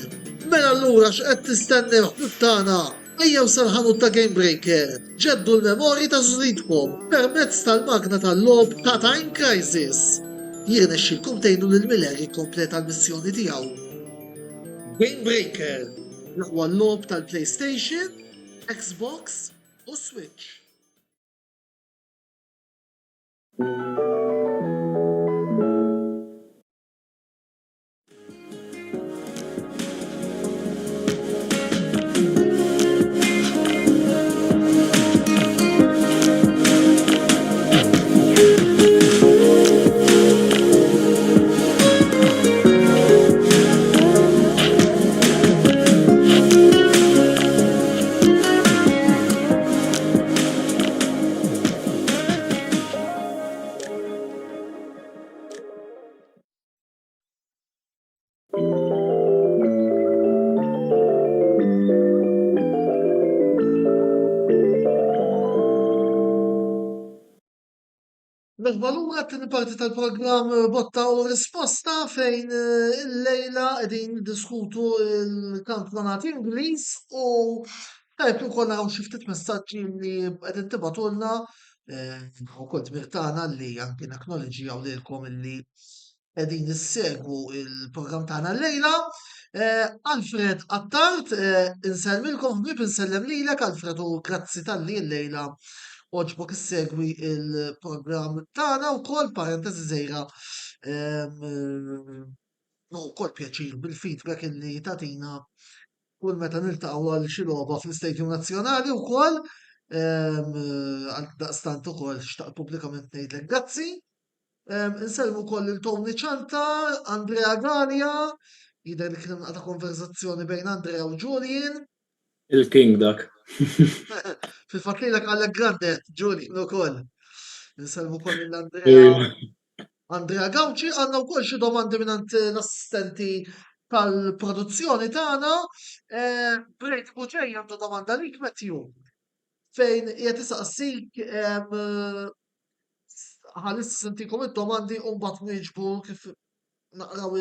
Speaker 1: Mela allura x'qed tistennew ħbib tagħna? Ejjew sal-ħanut ta' Game Breaker, ġeddu l-memorji ta' żridkom permezz tal-magna tal-lob ta' Time Crisis. Jirnexxilkom tgħinu lil Miller jikkompleta l-missjoni tiegħu. Game Breaker, l-aqwa l-lob tal-PlayStation, Xbox u Switch. Merħba lura t-tieni parti tal-programm Botta u Risposta fejn il-lejla qegħdin niddiskutu l-kampjonat Ingliż u tajb ukoll naraw xi ftit messaġġi li qegħdin tibatulna wkoll tmirtana li anke nacknowledgejaw lilkom illi qegħdin issegwu il-programm tagħna llejla. Alfred Attart, insellmilkom ħbieb insellem lilek Alfred u grazzi tal-li llejla oġbok issegwi il-programm tagħna wkoll parentesi żgħira wkoll pjaċir bil-feedback illi tagħtina kull meta niltaqgħu għal xi logħba fl-Istadium Nazzjonali wkoll għal daqstant ukoll xtaqt pubblikament ngħidlek grazzi. Insellmu wkoll il Tony Ċanta, Andrea Galia, jidher li kien ta' konverzazzjoni bejn Andrea u Julian.
Speaker 3: Il-King dak.
Speaker 1: Fil-fatt lilek għalek grandet, Julian ukoll. Insellmu wkoll lill-Andrea Andrea Gauci, għandna wkoll xi domandi mingħand l-assistenti tal-produzzjoni tagħna. Brejt Buġej għandu domanda lik Matthew fejn qiegħed isaqsik ħalis sentikom id-domandi u mbagħad nwieġbu kif naqraw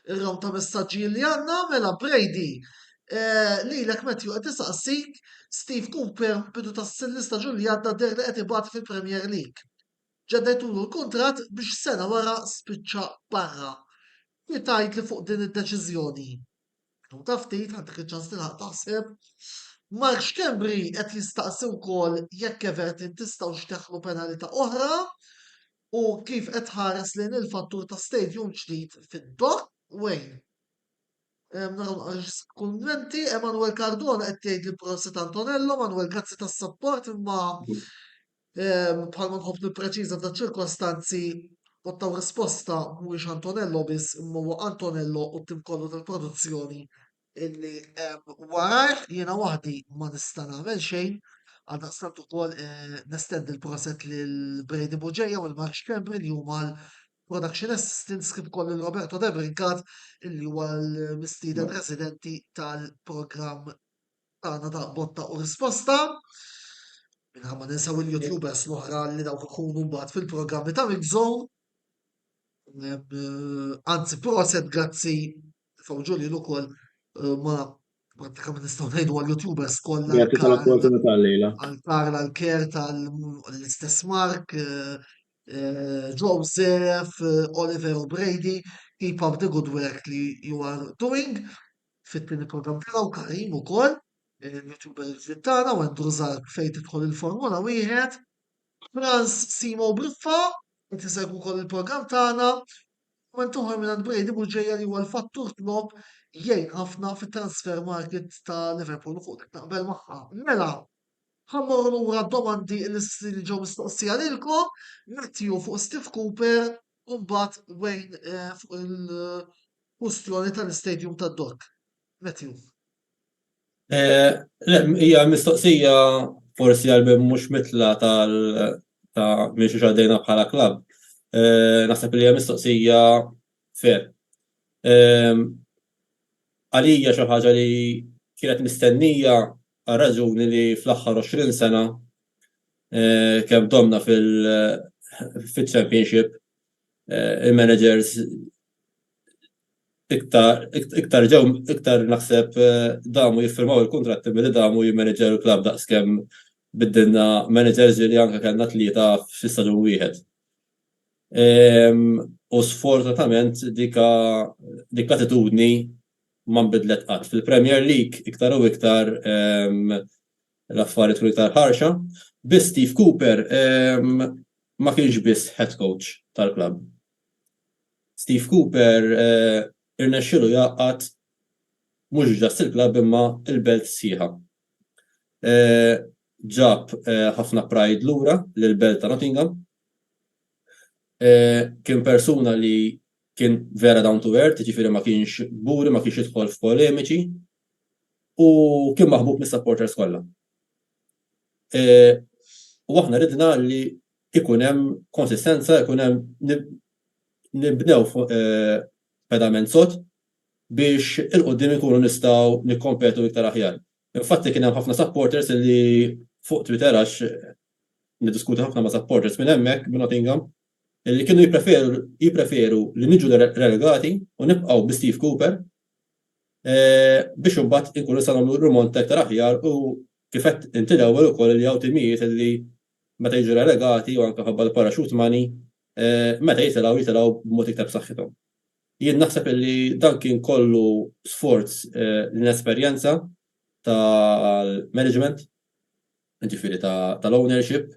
Speaker 1: ir-rawn ta' messaġġi li għandna mela Brady. Lilek Matthew qed isaqsik Steve Cooper bidu tas-lista ġulli għadda der li qed ibagħat fil-Premier League. Ġeddejtulu l-kuntratt biex sena wara spiċċa barra. Tajt li fuq din id-deċiżjoni. U taf ftit għandek iċ-ċans tilħaq taħseb. Mark Kembri qed jistaqsi wkoll jekk Everton tistgħu taħlu penalità oħra u kif qed ħares lejn il-fattur ta' stadium ġdid fid-Dock Wayne. Naraw kummenti, Emanuel Cardona qed jgħid li prosit Antonello, Manuel grazzi tas-support imma bħalma nħobb nippreċiża f'da ċirkostanzi bottaw risposta mhuwiex Antonello biss imma huwa Antonello u tim kollu tal-produzzjoni illi warajh jiena waħdi ma nista' nagħmel xejn għaldaqstant ukoll nestendi l-proset lil Brady Buġeja u l-Mark Kembri li huma l-production assistants kif ukoll il-Roberto De Brincat illi huwa l-mistieden residenti tal-programm tagħna ta' botta u risposta. Minħa ma ninsaw il-YouTubers l-oħra li dawk ikunu mbagħad fil-programmi ta' Mixzone. Anzi, proset grazzi fawġuli l-ukoll ma pratikament nistgħu ngħidu għal-YouTubers kollha
Speaker 3: Grazzi tal-opportunità lejla.
Speaker 1: għal-Karla l-Ker tal-istess Mark, Joseph, Oliver u Brady, keep up the good work li you are doing. Fit-tieni program tagħna u Karim ukoll, YouTuber ġittana u Andrew Zark fejn tidħol il-Formula wieħed. Franz Simo Briffa, qed isegwu wkoll il-programm tagħna. Kumment oħra minn Brady Buġeja li huwa l-fattur tlob jgħin ħafna fit-transfer market ta' Liverpool u fuq dik naqbel magħha. Mela, ħammorru lura d-domandi li ġew mistoqsija lilkom, Matthew fuq Steve Cooper u mbagħad Wayne fuq il-kwistjoni tal-istadium tad-Dock. Matthew.
Speaker 5: Hija mistoqsija forsi għalbem mhux mitla ta' minn xi xaddejna bħala klabb. Naħseb li hija mistoqsija fair. Għalija xi ħaġa li kienet mistennija għal raġuni li fl-aħħar 20 sena kemm domna fil-Championship il-managers iktar naħseb damu jiffirmaw il-kontratti milli damu jimmaneġeru l-klabb daqskemm biddilna managers li anke kellna tlieta fis-staġun wieħed. U sfortunatament dik l-attitudni ma nbidlet qatt. Fil-Premier League iktar u iktar l-affarijiet tkun iktar ħarxa. Biss Steve Cooper ma kienx biss head coach tal-klabb. Steve Cooper irnexxielu jaqgħad mhux ġast il-klabb imma il-belt sieħa. Ġab ħafna pride lura lill-belt ta' Nottingham. Kien persuna li kien vera down to earth, ġifieri ma kienx buri, ma kienx jidħol f'polemiċi u kien maħbub mis-supporters kollha. U aħna ridna li ikun hemm konsistenza, ikun hemm nibnew pedament sod biex il-qoddim ikunu nistgħu nikkompetu iktar aħjar. Infatti kien hemm ħafna supporters li fuq Twitter għax niddiskuti ħafna ma' supporters minn hemmhekk minn Nottingham li kienu jippreferu li niġu relegati u nibqgħu bi Steve Cooper biex imbagħad inkunu nistgħu nagħmlu remont iktar aħjar u kif qed inti l-ewwel ukoll li hawn timijiet li meta jiġu relegati u anke ħabba l-parachute money meta jitilgħu b'mod iktar b'saħħithom. Jien naħseb li dan kien kollu sforz l-esperjenza tal-management, ġifieri tal-ownership,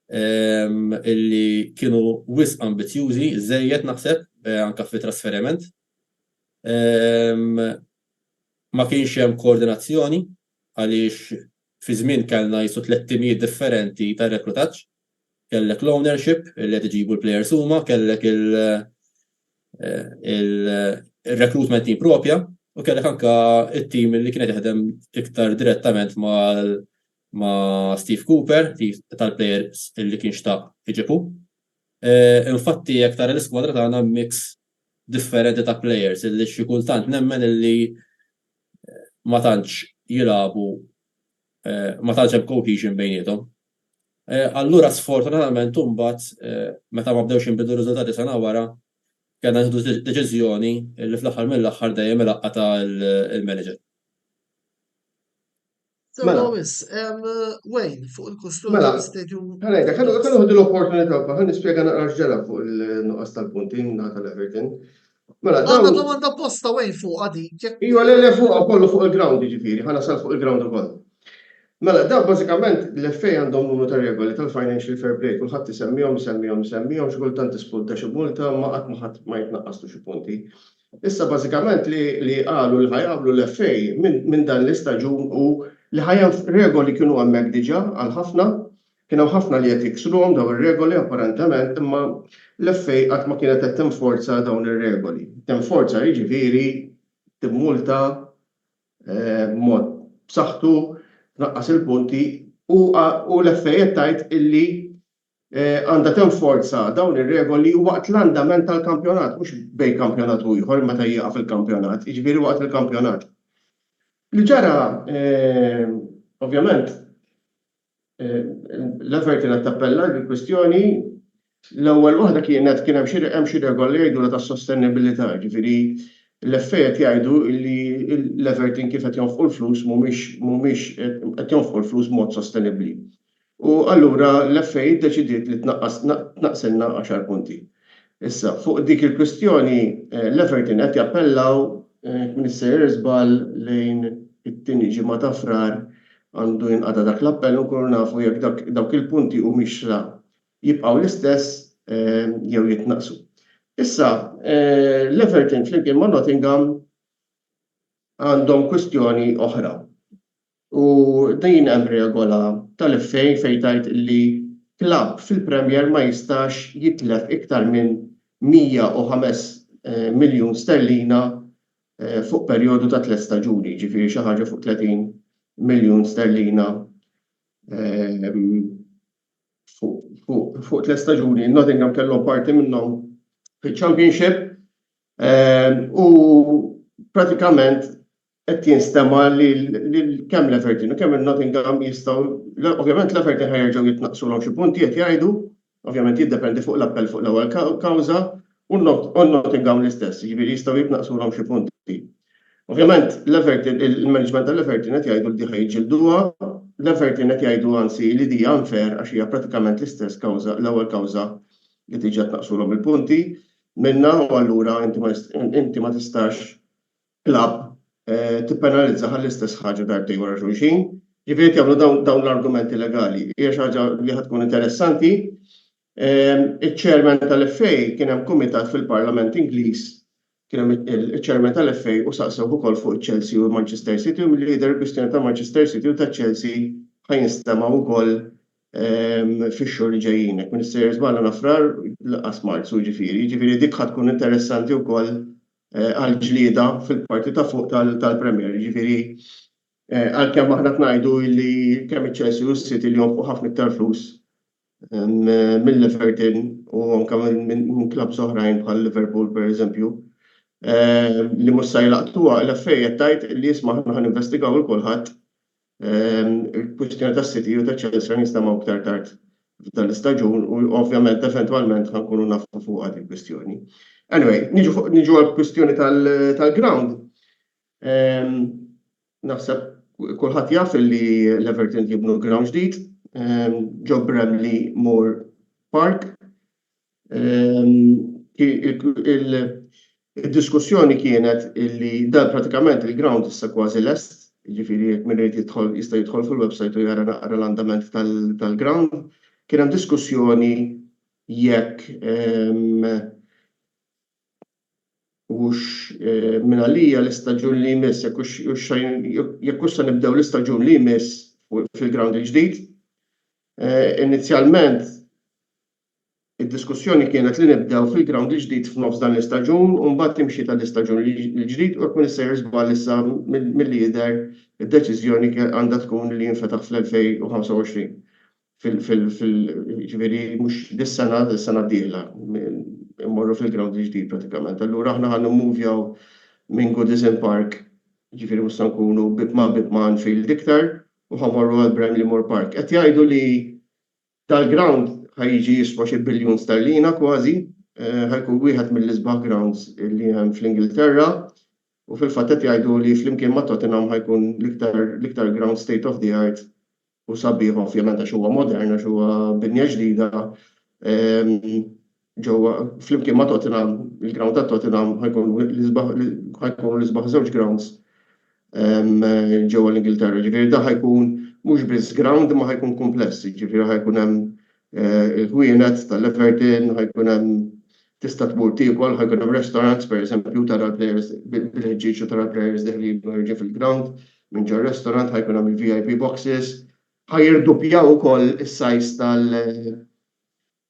Speaker 5: illi kienu wisq ambizjużi, żejjed naħseb, anke fi trasferiment. Ma kienx hemm koordinazzjoni għaliex fi żmien kellna jisu 3 timijiet differenti ta' reklutaġġ. Kellek l-ownership li qed iġibu l-plejers huma, kellek il-recruitment team propja u kellek anke it-tim li kien qed jaħdem iktar direttament ma' Steve Cooper, tal-plejers li kien xtaq iġibu. Infatti jekk tara l-iskwadra tagħna mix differenti ta' plejers illi xi kultant nemmen illi ma tantx jilagħbu ma tantx hemm cohesion bejniethom. Allura sfortunatament imbagħad meta ma bdewx inbidlu riżultati sena wara kellna nieħdu deċiżjoni li fl-aħħar mill-aħħar dejjem ilaqqata il-manager.
Speaker 4: Mela.
Speaker 1: Wayne, fuq il-kustjoni
Speaker 4: Mela,
Speaker 1: tal-stadium.
Speaker 4: ħanajda, kellu ħdu l-opportunità, ħan nispjega naqra ġara fuq il-nuqqas tal-punti tal-Everton. Mela,
Speaker 1: Għanna domanda posta Wayne fuq għadik.
Speaker 4: Iwa l fuq kollu fuq il-ground ġifiri, ħana sal fuq il-ground ukoll. Mela, da bażikament l-FA għandhom numru ta' regoli tal-financial fair play, kulħadd isemmihom, x'kultant tispulta xi multa, ma qatt ma jitnaqqastu xi punti. Issa bażikament li qalu li ħajqablu l-FA minn dan l-istaġun u li ħajjan regoli kienu hemmhekk diġà għal ħafna, kienu ħafna li qed jiksruhom dawn ir-regoli apparentement, imma l-FA qatt ma kienet qed tinforza dawn ir-regoli. Tinforza jiġifieri timmulta b'mod b'saħħtu tnaqqas il-punti u l-FA qed tgħid illi għandha tinforza dawn ir-regoli waqt l-andament tal-kampjonat, mhux bejn kampjonat u ieħor meta jieqaf il-kampjonat, jiġifieri waqt il-kampjonat. Li ġara, ovvjament, l-Everton qed tappella l-kwestjoni, l-ewwel waħda kien hemm xi regoli jgħidu tas-sostenibilità, ġifieri l-FA qed jgħidu li l-Everton kif qed jonfqu l-flus mhumiex qed jonfqu l-flus b'mod sostenibbli. U allura l-FA ddeċidiet li tnaqsilna 10 punti. Issa, fuq dik il-kwestjoni l-Everton qed jappellaw Minister żball lejn it-tieni ġimgħa ta' frar għandu jinqata dak l-appell u nkunu nafu jekk dawk il-punti u mixra jibqgħu l-istess jew jitnaqsu. Issa, l-Everton flimkien ma' Nottingham għandhom kwestjoni oħra. U din hemm regola tal-FA fejn tgħid li klabb fil-Premier ma jistax jitlef iktar minn 105 miljun sterlina fuq perjodu ta' 3 staġuni, ġifieri xi ħaġa fuq 30 miljun sterlina fuq 3 staġuni. Nottingham kellhom parti minnhom fil-Championship u pratikament qed jinstema' li kemm l-Everton u kemm il-Nottingham jistgħu ovvjament l-Everton ħajerġgħu jitnaqsulhom xi punti qed jgħidu, ovvjament jiddependi fuq l-appell fuq l-ewwel kawża u Nottingham l-istess, jiġifieri jistgħu jitnaqsulhom xi punti. Ovvjament l-Everton il-management tal-Everton qed jgħidu li ħajġilduha, l-Everton qed jgħidu anzi li di unfair għax hija pratikament l-istess kawża l-ewwel kawża li tiġi tnaqsulhom il-punti minnha u allura inti ma tistax klabb tippenalizza ħall-istess ħaġa darbtejn wara xulxin. Jiġifieri jagħmlu dawn l-argumenti legali. Hija xi ħaġa li ħadd tkun interessanti. Iċ-chairman tal-FA kien hemm kumitat fil-Parlament Ingliż, kien hemm il-chairman tal-FA u saqsew ukoll fuq Chelsea u Manchester City u mill-lider kwistjoni ta' Manchester City u ta' Chelsea ħajinstema' wkoll fix-xhur li ġejjin. Minister żball nafrar laqas Marzu ġifieri dik ħadd tkun interessanti wkoll għal-ġlieda fil-parti ta' fuq tal-Premier. Ġifieri għalkemm aħna ngħidu li kemm iċ-Chelsea u s-City li jonfqu ħafna iktar flus mill-Everton u anke minn klabs oħrajn bħal Liverpool pereżempju li mhux se jlaqtuha l-FA qed tgħid li isma' aħna ħaninvestigaw il kulħadd il-kwistjoni tas-City u ta' Chelsea nistgħu iktar tard tal-istaġun u ovvjament eventwalment ħankunu nafu fuq dik il-kwistjoni. Anyway, niġu għal-kwistjoni tal-ground. Naħseb kulħadd jaf li l-Everton jibnu ground ġdid, ġo Bramley Moore Park. Il-diskussjoni kienet li dan pratikament il-ground issa kważi lest, jiġifieri jekk min irid jista' jidħol fil-website u jara naqra l-andament tal-ground. Kien hemm diskussjoni jekk minn għalija l-istaġun li jmiss, jekk se nibdew l-istaġun li jmiss fil-ground il-ġdid. Inizjalment id-diskussjoni kienet li nibdew fil-ground il-ġdid f'nofs dan l-istaġun u mbagħad timxi tal-istaġun il-ġdid u jekk Minister żball issa mill-lider id-deċiżjoni għandha tkun li jinfetaħ fl-2025. Ġifieri mhux dis-sena d-dieħla immorru fil-ground il-ġdid pratikament. Allura aħna ħan nimmuvjaw minn Goodison Park, ġifieri mhux se nkunu bibma Anfield iktar u ħamorru għal Bramley Moore Park. Qed jgħidu li tal-ground ħajjiġi jiswa xi biljun sterlina kważi, ħajkun wieħed mill-isbaħ grounds li hemm fl-Ingilterra u fil-fatt qed jgħidu li flimkien ma' Tottenham ħajkun l-iktar ground state of the art u sabiħ ovvjament għax huwa modern għax huwa binja ġdida. Ġewwa flimkien ma' Tottenham, il-ground ta' Tottenham ħajkun l-isbaħ żewġ grounds ġewwa l-Ingilterra. Ġifieri da ħajkun mhux biss ground ma ħajkun kompless, ġifieri ħajkun hemm il-ħwienet tal-Everton, ħajkun hemm tista' tmur tiekol, ħajkun hemm restaurants pereżempju tara l-players bil-ħġieġ u tara l-players deħli jerġgħu fil-ground minn ġo restaurant, ħajkun hemm il-VIP boxes, ħajirdupjaw ukoll is-sajs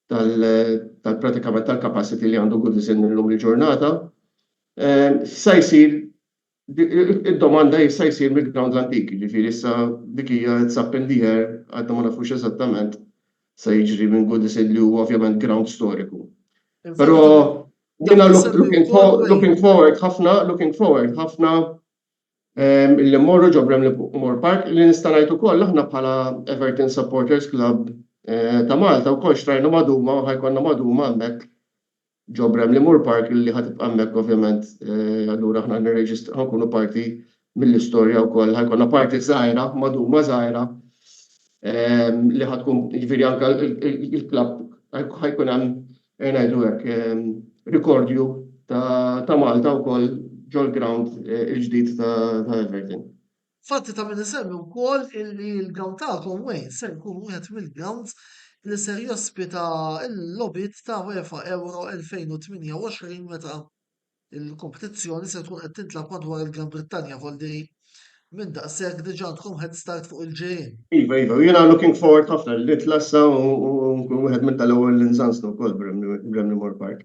Speaker 4: tal-pratikament tal-capacity li għandu Goodison illum il-ġurnata. Sa jsir id-domanda jissa jsir mill-ground l-antiki, ġifieri issa dik hija it's up in the air, għadna ma nafux eżattament se jiġri minn Goodison li huwa ovvjament ground storiku. Però jiena looking forward ħafna li mmorru ġo Bramley Park li nista' ngħid ukoll aħna bħala Everton Supporters Club ta' Malta wkoll xtrajna Maduma u ħajkonna Maduma hemmhekk ġo Bramley Park li ħatibqa' hemmhekk ovvjament allura aħna ħankunu parti mill-istorja wkoll ħajkonna parti żgħira, Maduma żgħira li ħatkun jiġifieri anke il-klabb ħajkun hemm ngħidu hekk rikordju ta' Malta wkoll ġo l-ground il-ġdid ta' Everton.
Speaker 1: Fatti ta' minn isemmi wkoll illi l-ground tagħkom Wayne se jkun wieħed mill-grounds li ser jospita l-logħbiet ta' UEFA Euro 2028 meta il-kompetizzjoni se tkun qed tintlab madwar il-Gran Brittanja voldiri minn daqshekk diġà għandkom head start fuq il-ġejjin.
Speaker 4: Iva, jiena looking forward ħafna li tlassa u nkun wieħed minn tal-ewwel li nżansnu wkoll Bramley Park.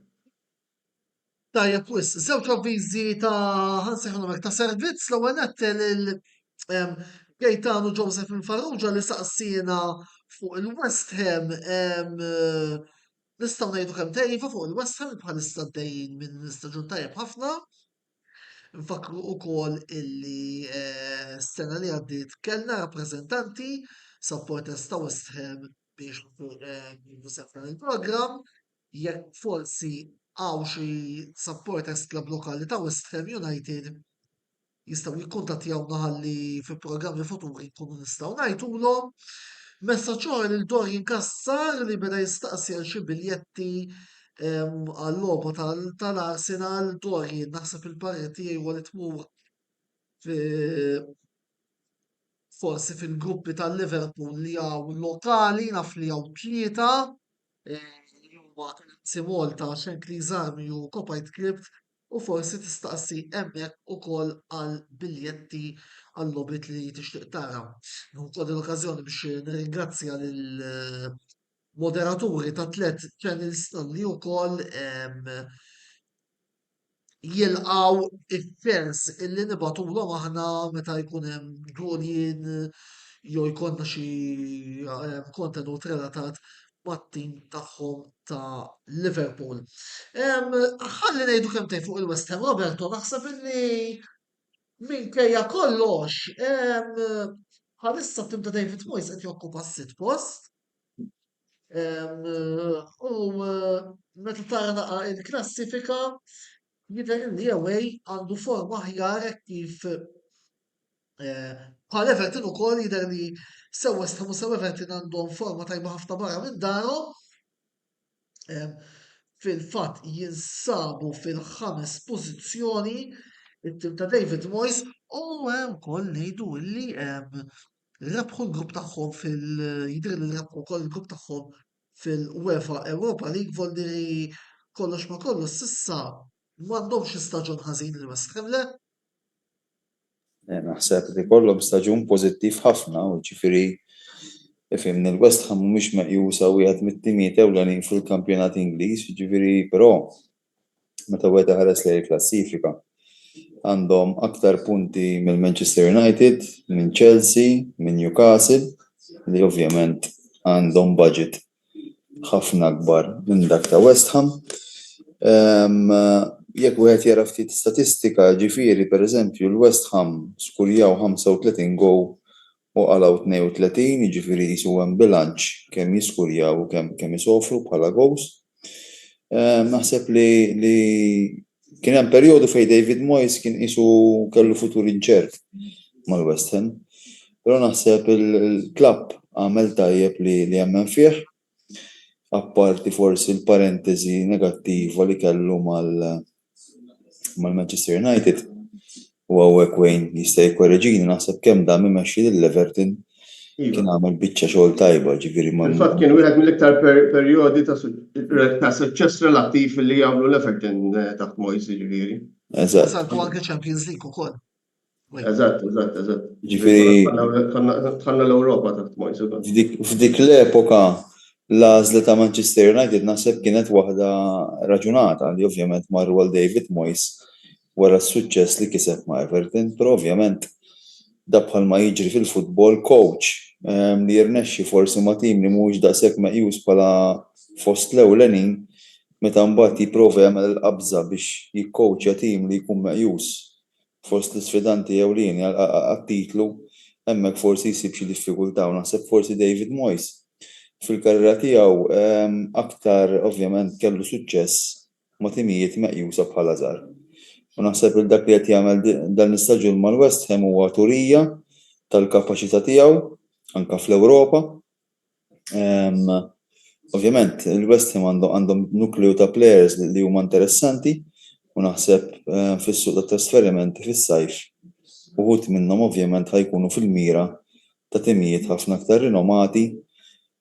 Speaker 1: Tajjeb wis, żewġ avviżi ta' ħansejħu hekk ta' servizz l-ewwel nett Gaetano Joseph il-Farrugia li saqsina fuq il-West Ham nistgħu ngħidu kemm tejfa fuq il-West Ham bħalissa għaddejjin minn staġun tajjeb ħafna. Nfakru wkoll illi s-sena li għaddiet kellna rappreżentanti supporters ta' West Ham biex jisefna il-programm jekk forsi għaw xi supporters club lokali ta' West Ham United jistgħu jikkuntattjawna ħalli fi programmi futuri nkunu nistgħu ngħidulhom. Messaġġ oħra lil Dorian Kassar li beda jistaqsi għal xi biljetti għall-logħba tal-Arsenal. Dorian naħseb il-parir tiegħi huwa li tmur forsi fil-gruppi tal-Liverpool li hawn lokali naf li hawn tlieta Simolta, Shankly's Army u Copite Crypt u forsi tistaqsi hemmhekk ukoll għal biljetti għall-logħbiet li tixtieq tara. Nħudd l-okkażjoni biex nirringrazzja lil moderaturi ta' tliet channels li wkoll jilqgħu il-fans illi nibatulhom aħna meta jkun hemm dwurjien jew jkollna xi kontenut relatat mat-tim tagħhom ta' Liverpool. Ħalli ngħidu kemm fuq il-West Ham, Roberto, naħseb illi minkejja kollox bħalissa tim ta' David Moyes qed jokkupa s-sitt post. U meta tara naqa' il-klassifika jidher li away għandu forma aħjar kif bħal Everton ukoll jidher li sew West Ham u sew Everton għandhom forma tajba ħafna barra minn darhom. Fil-fatt jinsabu fil-5 pożizzjoni it-tim ta' David Moyes u hemm ukoll ngħidu illi rebħu l-grupp tagħhom jidher li rebħu wkoll il-grupp tagħhom fil-UEFA Europa League voldiri kollox ma kollox s'issa m'għandhomx staġun ħażin il-West Ham le?
Speaker 2: Naħseb li kollhom staġun pożittiv ħafna u ġifieri ifhimni l-West Ham mhumiex meqjusa wieħed mit-timijiet ewlenin fil-kampjonat Ingliż, ġifieri però meta wieħed ħares lejn il-klassifika għandhom aktar punti mill-Manchester United, minn Chelsea, minn Newcastle, li ovvjament għandhom budget ħafna akbar minn dak ta' West Ham. Jekk wieħed jara ftit statistika, ġifieri pereżempju l-West Ham skurjaw 35 gow u qalaw 32, jiġifieri jisu hemm bilanċ kemm jiskurjaw u kemm isofru bħala gows. Naħseb li kien hemm perjodu fejn David Moyes kien qisu kellu futur inċert mal-West Ham. Però naħseb il-klabb għamel tajjeb li jemmen fih, apparti forsi l-parentesi negattiva li kellu mal-Manchester United. U għawek Wayne jista' jkorreġini naħseb kemm da mimexxi lill-Everton kien għamel biċċa xogħol tajba ġifieri
Speaker 4: Il-fatt kien wieħed mill-iktar perjodi ta' suċċess relattiv li jagħmlu l-Everton taħt Moyes ġifieri.
Speaker 2: Eżatt.
Speaker 1: Saltu anke Champions League ukoll.
Speaker 4: Eżatt.
Speaker 2: Ġifieri
Speaker 4: Tħanna l-Ewropa taħt Moyes.
Speaker 2: f'dik l-epoka l-għażla ta' Manchester United naħseb kienet waħda raġunata li ovvjament marru għal David Moyes wara s-suċċess li kiseb ma' Everton, però ovvjament da bħalma jiġri fil-futbol coach li jirnexxi forsi ma' tim li mhuwiex daqshekk meqjus bħala fost l-ewlenin meta mbagħad jipprova jagħmel il-qabża biex jikkowċja tim li jkun meqjus fost l-isfidanti ewlieni għat-titlu hemmhekk forsi jsib xi diffikultà u naħseb forsi David Moyes fil-karriera tiegħu aktar ovvjament kellu suċċess ma' timijiet meqjusa bħala żgħar. U naħseb il dak li qed jagħmel dan l-istaġun mal-West Ham huwa turija tal-kapaċità tiegħu anke fl-Ewropa. Ovvjament il-West Ham għandhom nukleu ta' players li huma interessanti u naħseb fis-suq tat trasferimenti fis-sajf uħud minnhom ovvjament ħajkunu fil-mira ta' timijiet ħafna aktar rinomati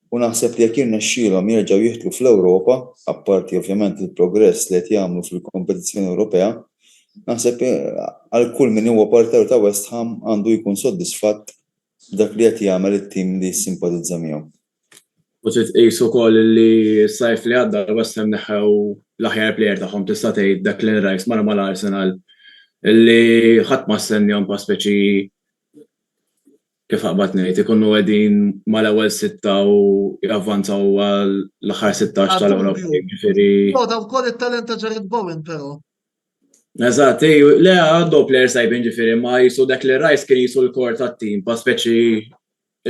Speaker 2: u naħseb li jekk jirnexxielhom jerġgħu jieħdlu fl-Ewropa, apparti ovvjament il-progress li qed jagħmlu fil-kompetizzjoni Ewropea, naħseb għal kull min huwa parter ta' West Ham għandu jkun soddisfatt dak li qed jagħmel it-tim li jissimpatizza miegħu.
Speaker 3: U trid tqisu wkoll li s-sajf li għadda West Ham neħħew l-aħjar plejer tagħhom tista' tgħid Declan Rice mara mal-Arsenal illi ħadd ma stennihom pa' speċi kif aqbad ngħid ikunu qegħdin mal-ewwel sitta u javvanzaw għal l-aħħar 16 tal-Ewropa ġifieri.
Speaker 1: Da wkoll it-talent ta' Jared Bowen però.
Speaker 3: Eżatt, le għaddu players tajbin ġifieri ma jisu Declan Rice kien jisu l-kor tat-tim pa' speċi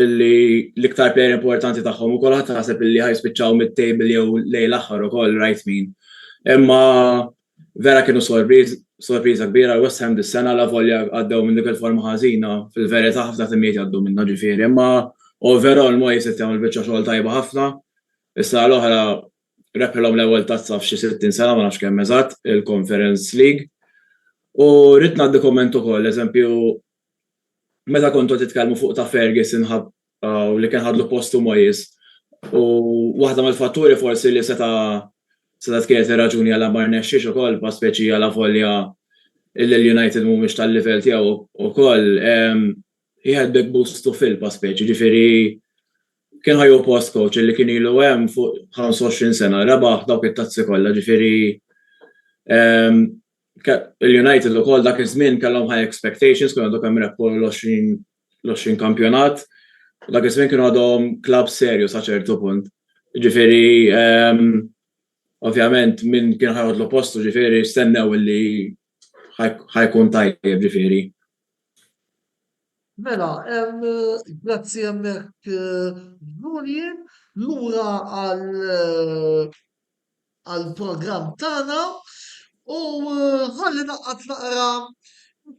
Speaker 3: illi l-iktar player importanti tagħhom ukoll ħadd ħaseb illi ħajspiċċaw mit-table jew lejn l-aħħar ukoll right min. Imma vera kienu sorpriża kbira West Ham dis-sena la volja għaddew minn dik il-forma ħażina fil-verità ħafna timijiet għaddu minnha ġifieri, imma overall Moyes qed jagħmel biċċa xogħol tajba ħafna. Issa l-oħra rebħilhom l-ewwel tazza f'xi 60 sena ma nafx kemm eżatt il-Conference League. U rrid ngħaddi komment ukoll, eżempju, meta kontu titkellmu fuq ta' Ferguson u li kien ħadlu postu Moyes u waħda mill-fatturi forsi li seta' kienet ir-raġuni għal ma rnexxiex ukoll pa' speċi għal volja il-United mhumiex tal-livell tiegħu ukoll he had big boost to fill pa' speċi, ġifieri kien ħajju post coach li kien ilu hemm fuq 25 sena rebaħ dawk it-tazzi kollha, ġifieri il-United ukoll dak iż-żmien kellhom high expectations, kienu għadhom kemm rebħu l-20 kampjonat. Dak iż-żmien kienu għadhom klabb serju sa ċertu punt. Ġifieri ovvjament min kien ħajħodlu postu ġifieri stennew illi ħajkun tajjeb ġifieri.
Speaker 1: Mela, grazzi hemmhekk Julian, lura għall-programm tagħna. U ħalli naqqat naqra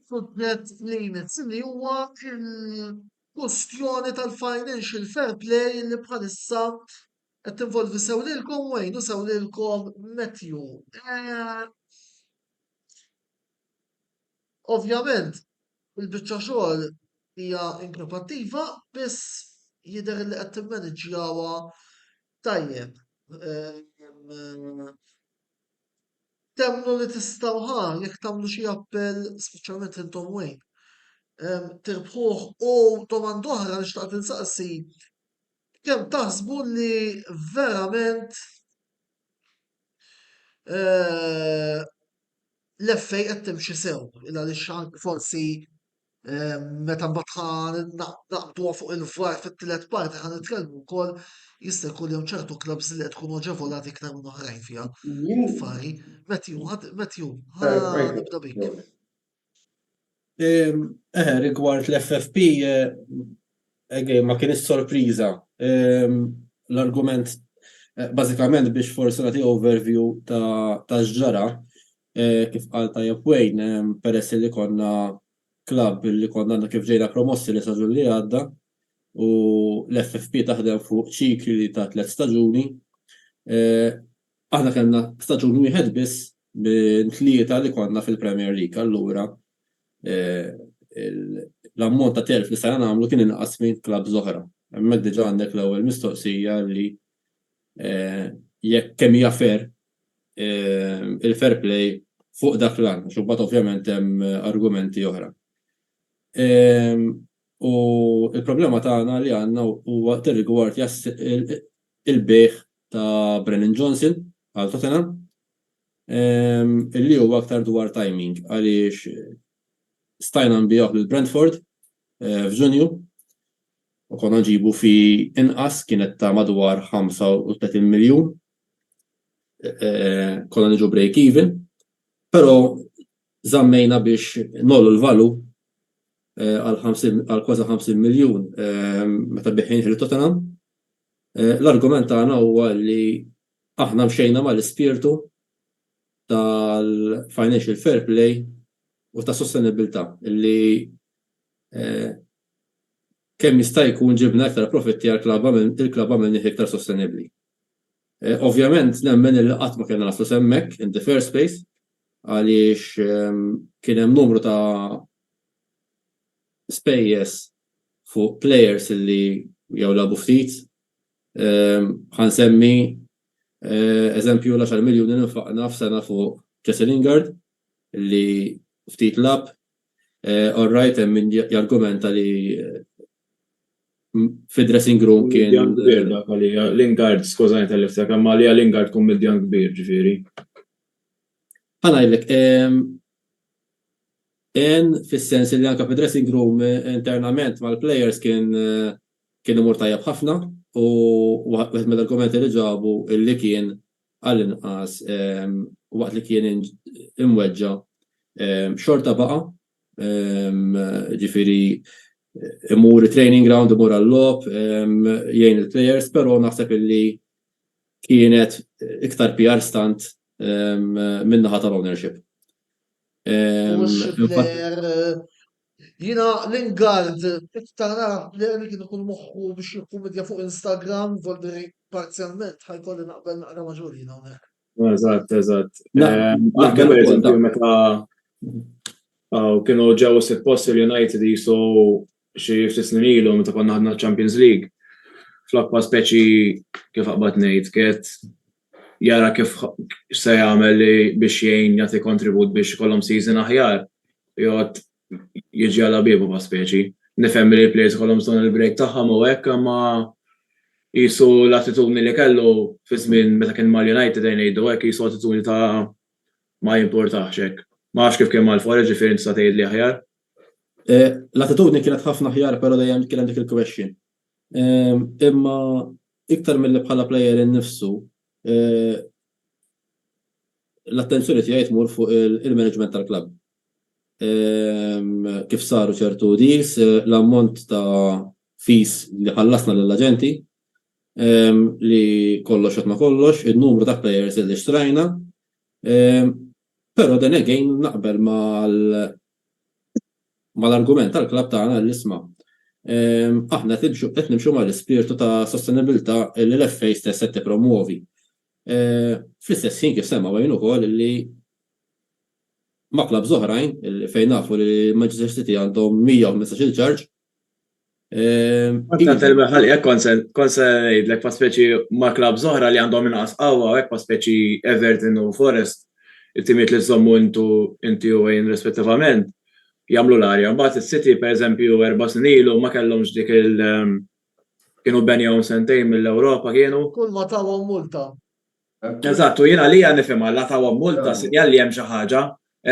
Speaker 1: suġġett li jmiss li huwa il-kwestjoni tal-financial fair play li bħalissa qed tinvolvi sewlilkom Wayne u sewlilkom Matthew. Ovvjament il-biċċa xogħol hija inkreattiva biss jidher li qed timmaneġġjawha tajjeb. Temnu li tistgħu jekk tagħmlu xi appell speċjalment intom Wayne. Tirbħuh u domanda oħra li xtaqt insaqsi kemm taħsbu li verament l-FA qed timxi sew għaliex forsi meta mbagħad naqbduha fuq il-VAR fit-tielet parti ħa nitkellmu wkoll jista' jkun hemm ċertu klabs li qed tkunu ġevolati iktar minn oħrajn fiha. Affari, Matthew, nibda bik.
Speaker 5: Rigward l-FFP, ma kienx sorpriża. L-argument Bażikament biex forsi nagħti overview ta' x'ġara kif qal tajjeb Wayne, peress li konna klabb li konna għandna kif ġejna promossi li staġun li għadda u l-FFP taħdem fuq ċikli ta' 3 staġuni. Aħna kellna staġun wieħed biss b'3 li konna fil-Premier League, allura l-ammont ta' telf li stajna nagħmlu kien inqas minn klabb oħra. Hemmhekk diġà għandek l-ewwel mistoqsija li jekk kemm hija fair il-fair play fuq dak l-għan, xubbat ovvjament hemm argumenti oħra. U il-problema tagħna li għandna huwa tirrigward il-bejħ ta' Brennan Johnson għal Tottenham, illi huwa aktar dwar timing għaliex stajna nbigħu lil Brentford f'Ġunju u konna nġibu fi inqas kienet ta' madwar 35 miljun. Konna niġu break even, però żammejna biex nollu l-valu għal kważi 50 miljun meta biħin il-Tottenham. L-argument tagħna huwa li aħna mxejna mal-ispirtu tal-financial fair play u ta' sostenibilità illi kemm jista' jkun ġibna aktar profitti għall-klabba minn iktar sostenibbli. Ovvjament nemmen il qatt ma kellna naslu hemmhekk in the first place għaliex kien hemm numru ta' spejjeż fuq players illi jew labu ftit. Ħansemmi eżempju l-10 miljun infaqna f'sena fuq Jesse Lingard li ftit lab. All right, hemm min jargumenta li fid-dressing room kien
Speaker 3: Lingard, skużani tal-iftek, imma li Lingard kun medjan kbir ġifieri.
Speaker 5: Ħanajlek, fis-sens li anke fid-dressing room internament mal-players kien imur tajjeb ħafna u wieħed mill-argumenti li ġabu illi kien għall-inqas waqt li kien imweġġa xorta baqa' ġifieri imur training ground, imur għall-lob, jgħin il-players, però naħseb illi kienet iktar PR stunt minnaħa tal-ownership.
Speaker 1: Jina Lingard, tara li kien ikun moħħu biex jkun medja fuq Instagram, Volderi parzjalment ħajkolli naqbel naqra maġur jina hawnhekk.
Speaker 3: Eżatt. Anke pereżempju meta kienu ġew post il-United jisu xi ftit snin ilu meta konna ħadna Champions League. Flakpa speċi kif aqbad ngħid kiet jara kif se jagħmel biex jgħin jagħti kontribut biex ikollhom season aħjar. Jgħod jiġi għal bibu pa' speċi. Nifhem li l-players ikollhom bżonn il-break tagħhom u hekk imma jisu l-attitudni li kellu fi żmien meta kien mal-United ngħidu hekk jisu attitudni ta' ma jimpurtax hekk. Ma nafx kif kien mal-Forest ġifieri tista' tgħid li aħjar.
Speaker 5: L-attitudni kienet ħafna ħjar, però dejjem kien dik il-question. Imma iktar milli bħala player innifsu, l-attenzjoni tiegħi tmur fuq il-management tal-klabb. Kif saru ċertu deals, l-ammont ta' fees li ħallasna lill-aġenti li kollox qed ma kollox, in-numru ta' players li xtrajna. Però then again naqbel mal-argument tal-klabb tagħna li isma' aħna qed nimxu mal-ispirtu ta' sostenibilità li l-FA stess qed tippromuovi. Fl-istess ħin kif semma wejn ukoll li ma' klabb oħrajn fejn nafu li Manchester City għandhom 115 charge.
Speaker 3: Konse ngħidlek pa' speċi ma' klabb oħra li għandhom inqas qawwa hekk pa' speċi Everton u Forest it-timiet li żommu inti u wejn rispettivament jagħmlu l-arja. Mbagħad is-City pereżempju 4 snin ilu ma kellhomx dik kienu benjahom sentejn mill-Ewropa kienu.
Speaker 1: Kull ma tawhom multa.
Speaker 3: Eżattu, jiena li nifhimha la tawhom multa sinjal li hemm xi ħaġa,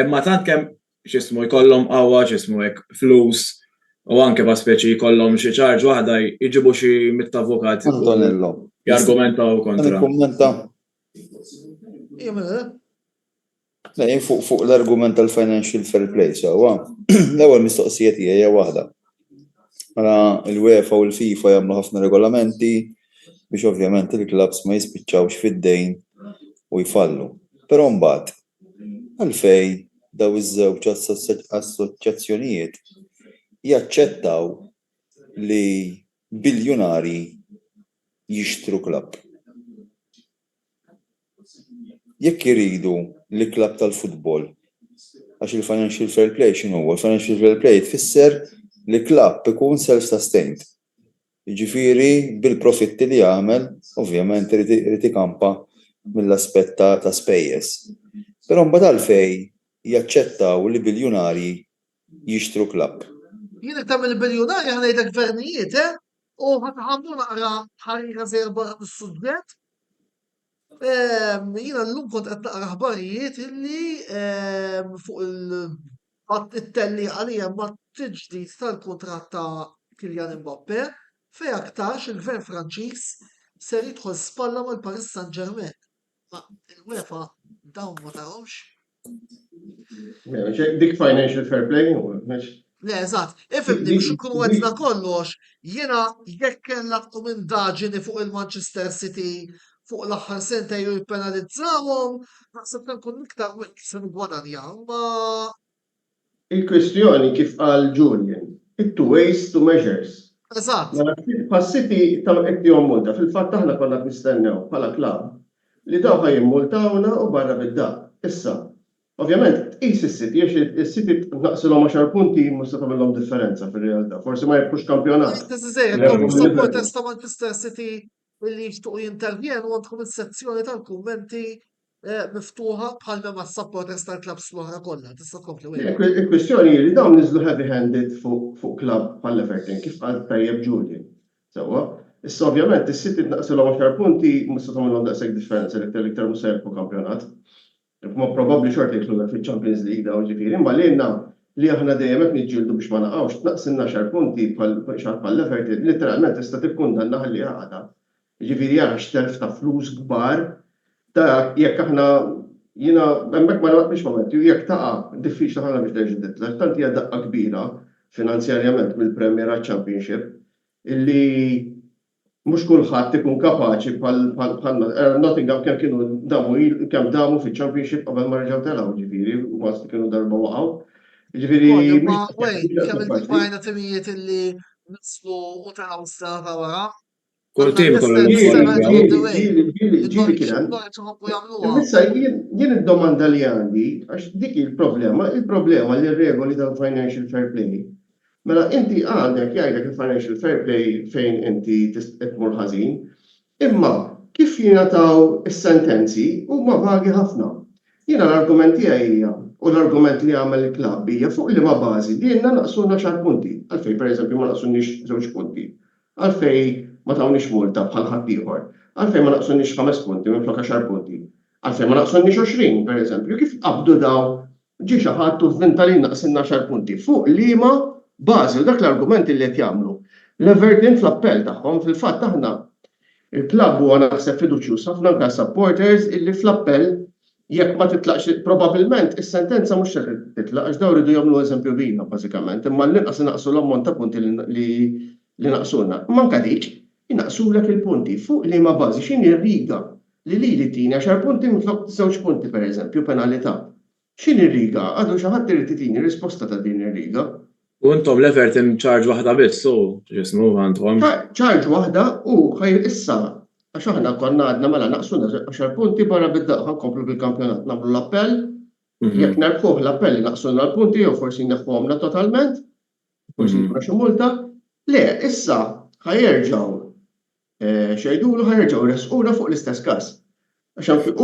Speaker 3: imma tant kemm x'ismu jkollhom qawwa x'ismu hekk flus u anke pa' speċi jkollhom xi charge waħda jġibu xi mit-avukati.
Speaker 2: Antonello.
Speaker 3: Jargumentaw kontra.
Speaker 2: Fuq l-argument tal-financial fair play, l-ewwel mistoqsija tiegħi hija waħda. Mela l-UEFA u l-FIFA jagħmlu ħafna regolamenti, biex ovvjament il-klabs ma jispiċċawx fid-dejn u jfallu. Però mbagħad għalfejn daw iż-żewġ assoċjazzjonijiet jaċċettaw li biljunari jixtru klabb. Jekk iridu li klabb tal-futbol, għax il-financial fair play x'inhu huwa? Il-financial fair play tfisser li klabb ikun self-sustained. Jiġifieri bil-profitti li jagħmel, ovvjament irid ikampa mill-aspett ta' spejjeż. Però mbagħad għalfejn jaċċettaw li biljunari jixtru klabb.
Speaker 1: Jien tagħmel biljonarja ħanejtek gvernijiet, u ħadd naqra ħarira żejr barra mis-suġġett. Jiena llum kont qed naqra aħbarijiet illi fuq it-telli għalija ma' t-ġdid tal-kuntratt ta' Kylian Mbappé fejn aktarx il-Gvern Franċiż ser jidħol spalla mal-Paris Saint-Germain. Ma il-UEFA dawn ma tarahomx.
Speaker 4: Dik financial fair play.
Speaker 1: Le, eżatt, ifimni biex ikunu għedna kollox, jiena jekk kellha tkun indaġini fuq il-Manchester City fuq l-aħħar senta ju jippenalizzawhom, naħseb nkun iktar se nigwadanjaw, ma
Speaker 4: Il-kwestjoni kif qal Julian, it-two ways, two measures.
Speaker 1: eżatt.
Speaker 4: Pas-City ta' qed multa, fil-fatt aħna konna nistennew bħala klabb li daw ħajimmultawna u barra bid-daq. Issa, ovvjament, tqis is-City, għax is-City naqsilhom 10 punti mhux se tagħmilhom differenza fir-realtà. Forsi ma jibqux kampjonat.
Speaker 1: Supporters ta' Manchester City illi jixtuqu jintervjenu għandkom is-sezzjoni tal-kummenti miftuħa bħalma ma' supporters tal-klabs l-oħra kollha. Tista' tkompli wieħed.
Speaker 4: Il-kwestjoni li dawn niżlu heavy-handed fuq klabb bħal Everton kif qal tajjeb Julian. Sewwa, issa ovvjament is-City naqsilhom 10 punti mhux se tagħmilhom daqshekk differenza l-iktar mhux se jibqgħu kampjonat. Ma probabbli xorta jidħlu fil-Champions League dawn ġifieri, imma lilna li aħna dejjem qed niġġieldu biex ma naqgħux tnaqsilna 10 punti bħal Everton, literalment tista' tikkundanna ħalli għaqda. Ġifieri jara x'telf ta' flus kbar ta' jekk aħna jiena hemmhekk ma naqbix moment, jekk taqa' diffiċli ħafna biex terġa' titla', tant hija daqqa kbira finanzjarjament mill-Premier Championship illi mhux kulħadd ikun kapaċi bħal Nottingham kemm kienu damu fiċ-Championship qabel ma rġgħu telgħu ġifieri u ma kienu darba waqgħu. Ġifieri
Speaker 1: kemm il-bajna timijiet illi nislu u telgħu s-sena ta' wara.
Speaker 3: Kull tim kollu
Speaker 4: Issa jien id-domanda li għandi, għax dik il-problema li r-regoli tal-financial fair play. Mela inti għandek jgħidlek il-financial fair play fejn inti tmur ħażin, imma kif jingħataw is-sentenzi huma vagi ħafna. Jiena l-argument tiegħi u l-argument li għamel il-klabb hija fuq liema bażi li jenna naqsulna 10 punti. Għalfejn pereżempju ma naqsulniex 2 punti. Għalfejn ma tawniex multa bħal ħaddieħor. Għalfejn ma naqsulniex 5 punti minflok 10 punti. Għalfejn ma naqsulniex 20 pereżempju. Kif qabdu daw ġie xi ħadd u vvinta li naqsilna 10 punti. Fuq liema bażi u dak l-argumenti li qed jagħmlu. L-Everton fl-appell tagħhom fil-fatt aħna il-klabb huwa naħseb fiduċjuż ħafna anke supporters illi fl-appell jekk ma titlaqx probabbilment is-sentenza mhux se titlaq għax dawn iridu jagħmlu eżempju bina bażikament, imma l-inqas naqsu l-ammont ta' punti li naqsulna. Manka dik inaqsulek il-punti fuq liema bażi x'inhi r-riga li tini 10 punti minflok 2 punti pereżempju penalità. X'inhi r-riga? Għadu xi ħadd irid itini risposta ta' din ir-riga.
Speaker 3: U intom l-Everton charge waħda biss, u ġismu għandhom.
Speaker 4: Charge waħda u ħajr issa għax aħna konna għadna mela naqsuna 10 punti barra bid-daqqa nkomplu bil-kampjonat nagħmlu l-appell. Jekk nerbħuh l-appell naqsulna l-punti jew forsi neħħuhomna totalment, forsi jkun xi multa. Le, issa ħajerġgħu xejdulu ħajerġgħu resquna fuq l-istess każ. Għax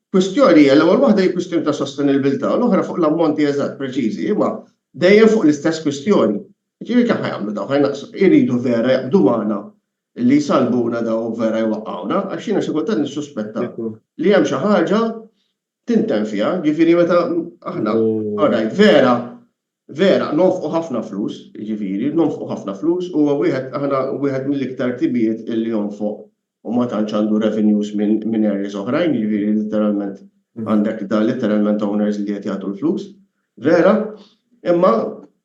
Speaker 4: kwistjoni l-ewwel waħda hi kwistjoni ta' sostenibilità, l-oħra fuq l-ammonti eżatt preċiżi, imma dejjem fuq l-istess kwistjoni. Ġifieri kemm ħajamlu daw ħajnaqsu iridu vera jaqbdu magħna li jsalbuna daw vera jwaqqawna, għax jiena xi kultant nissuspetta li hemm xi ħaġa tintemm fiha, ġifieri meta aħna orajt vera nonfqu ħafna flus, ġifieri nonfqu ħafna flus u wieħed mill-iktar tibijiet illi jonfoq u ma tantx għandu revenues minn areas oħrajn, ġifieri literalment għandek da literalment owners li qed jagħtu l-flus. Vera, imma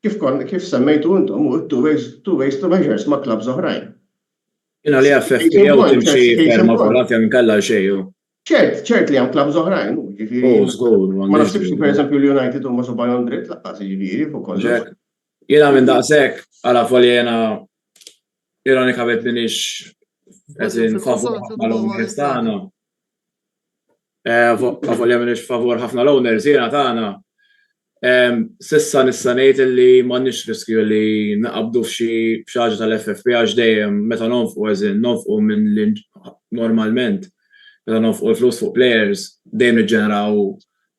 Speaker 4: kif semmejtu intom u two ways to measures ma' klabs oħrajn.
Speaker 3: Jina li FFP jew timxi ferma volantja minn kalla xejn.
Speaker 4: ċert li hemm klabs oħrajn, ġifieri.
Speaker 3: Żgur.
Speaker 4: Ma naħsibx pereżempju l-United huma subajhom dritt laqqas jiġifieri fuq kollox.
Speaker 3: Jiena minn daqshekk għala folli jiena ironikament minix qed favur ħafna l-owners tagħna. Folli minix favur ħafna l-owners jiena tagħna. Sissa nista' ngħid li m'għandniex riskju li naqabdu f'xi ħaġa tal-FFP għax dejjem meta nonfqu minn normalment meta nonfqu l-flus fuq players dejjem niġġeneraw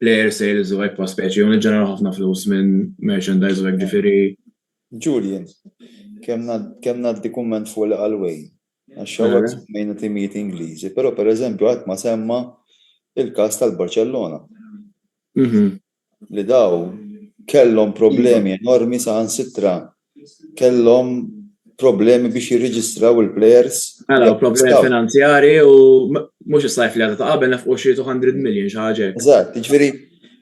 Speaker 3: player sales u hekk speċi u niġġeneraw ħafna flus minn merchandise u hekk ġifieri.
Speaker 2: Julian, kemm ngħaddi kumment fuq l-Alway għax xawwet semmejna timijiet Ingliżi, però pereżempju qatt ma semma il-każ tal-Barcellona. Li daw kellhom problemi enormi saħansitra, kellhom problemi biex jirreġistraw il-plejers.
Speaker 3: Problemi finanzjari u mhux is-sajf li għadha ta' qabel nefqu xi 200 million xi ħaġa.
Speaker 2: Eżatt, jiġifieri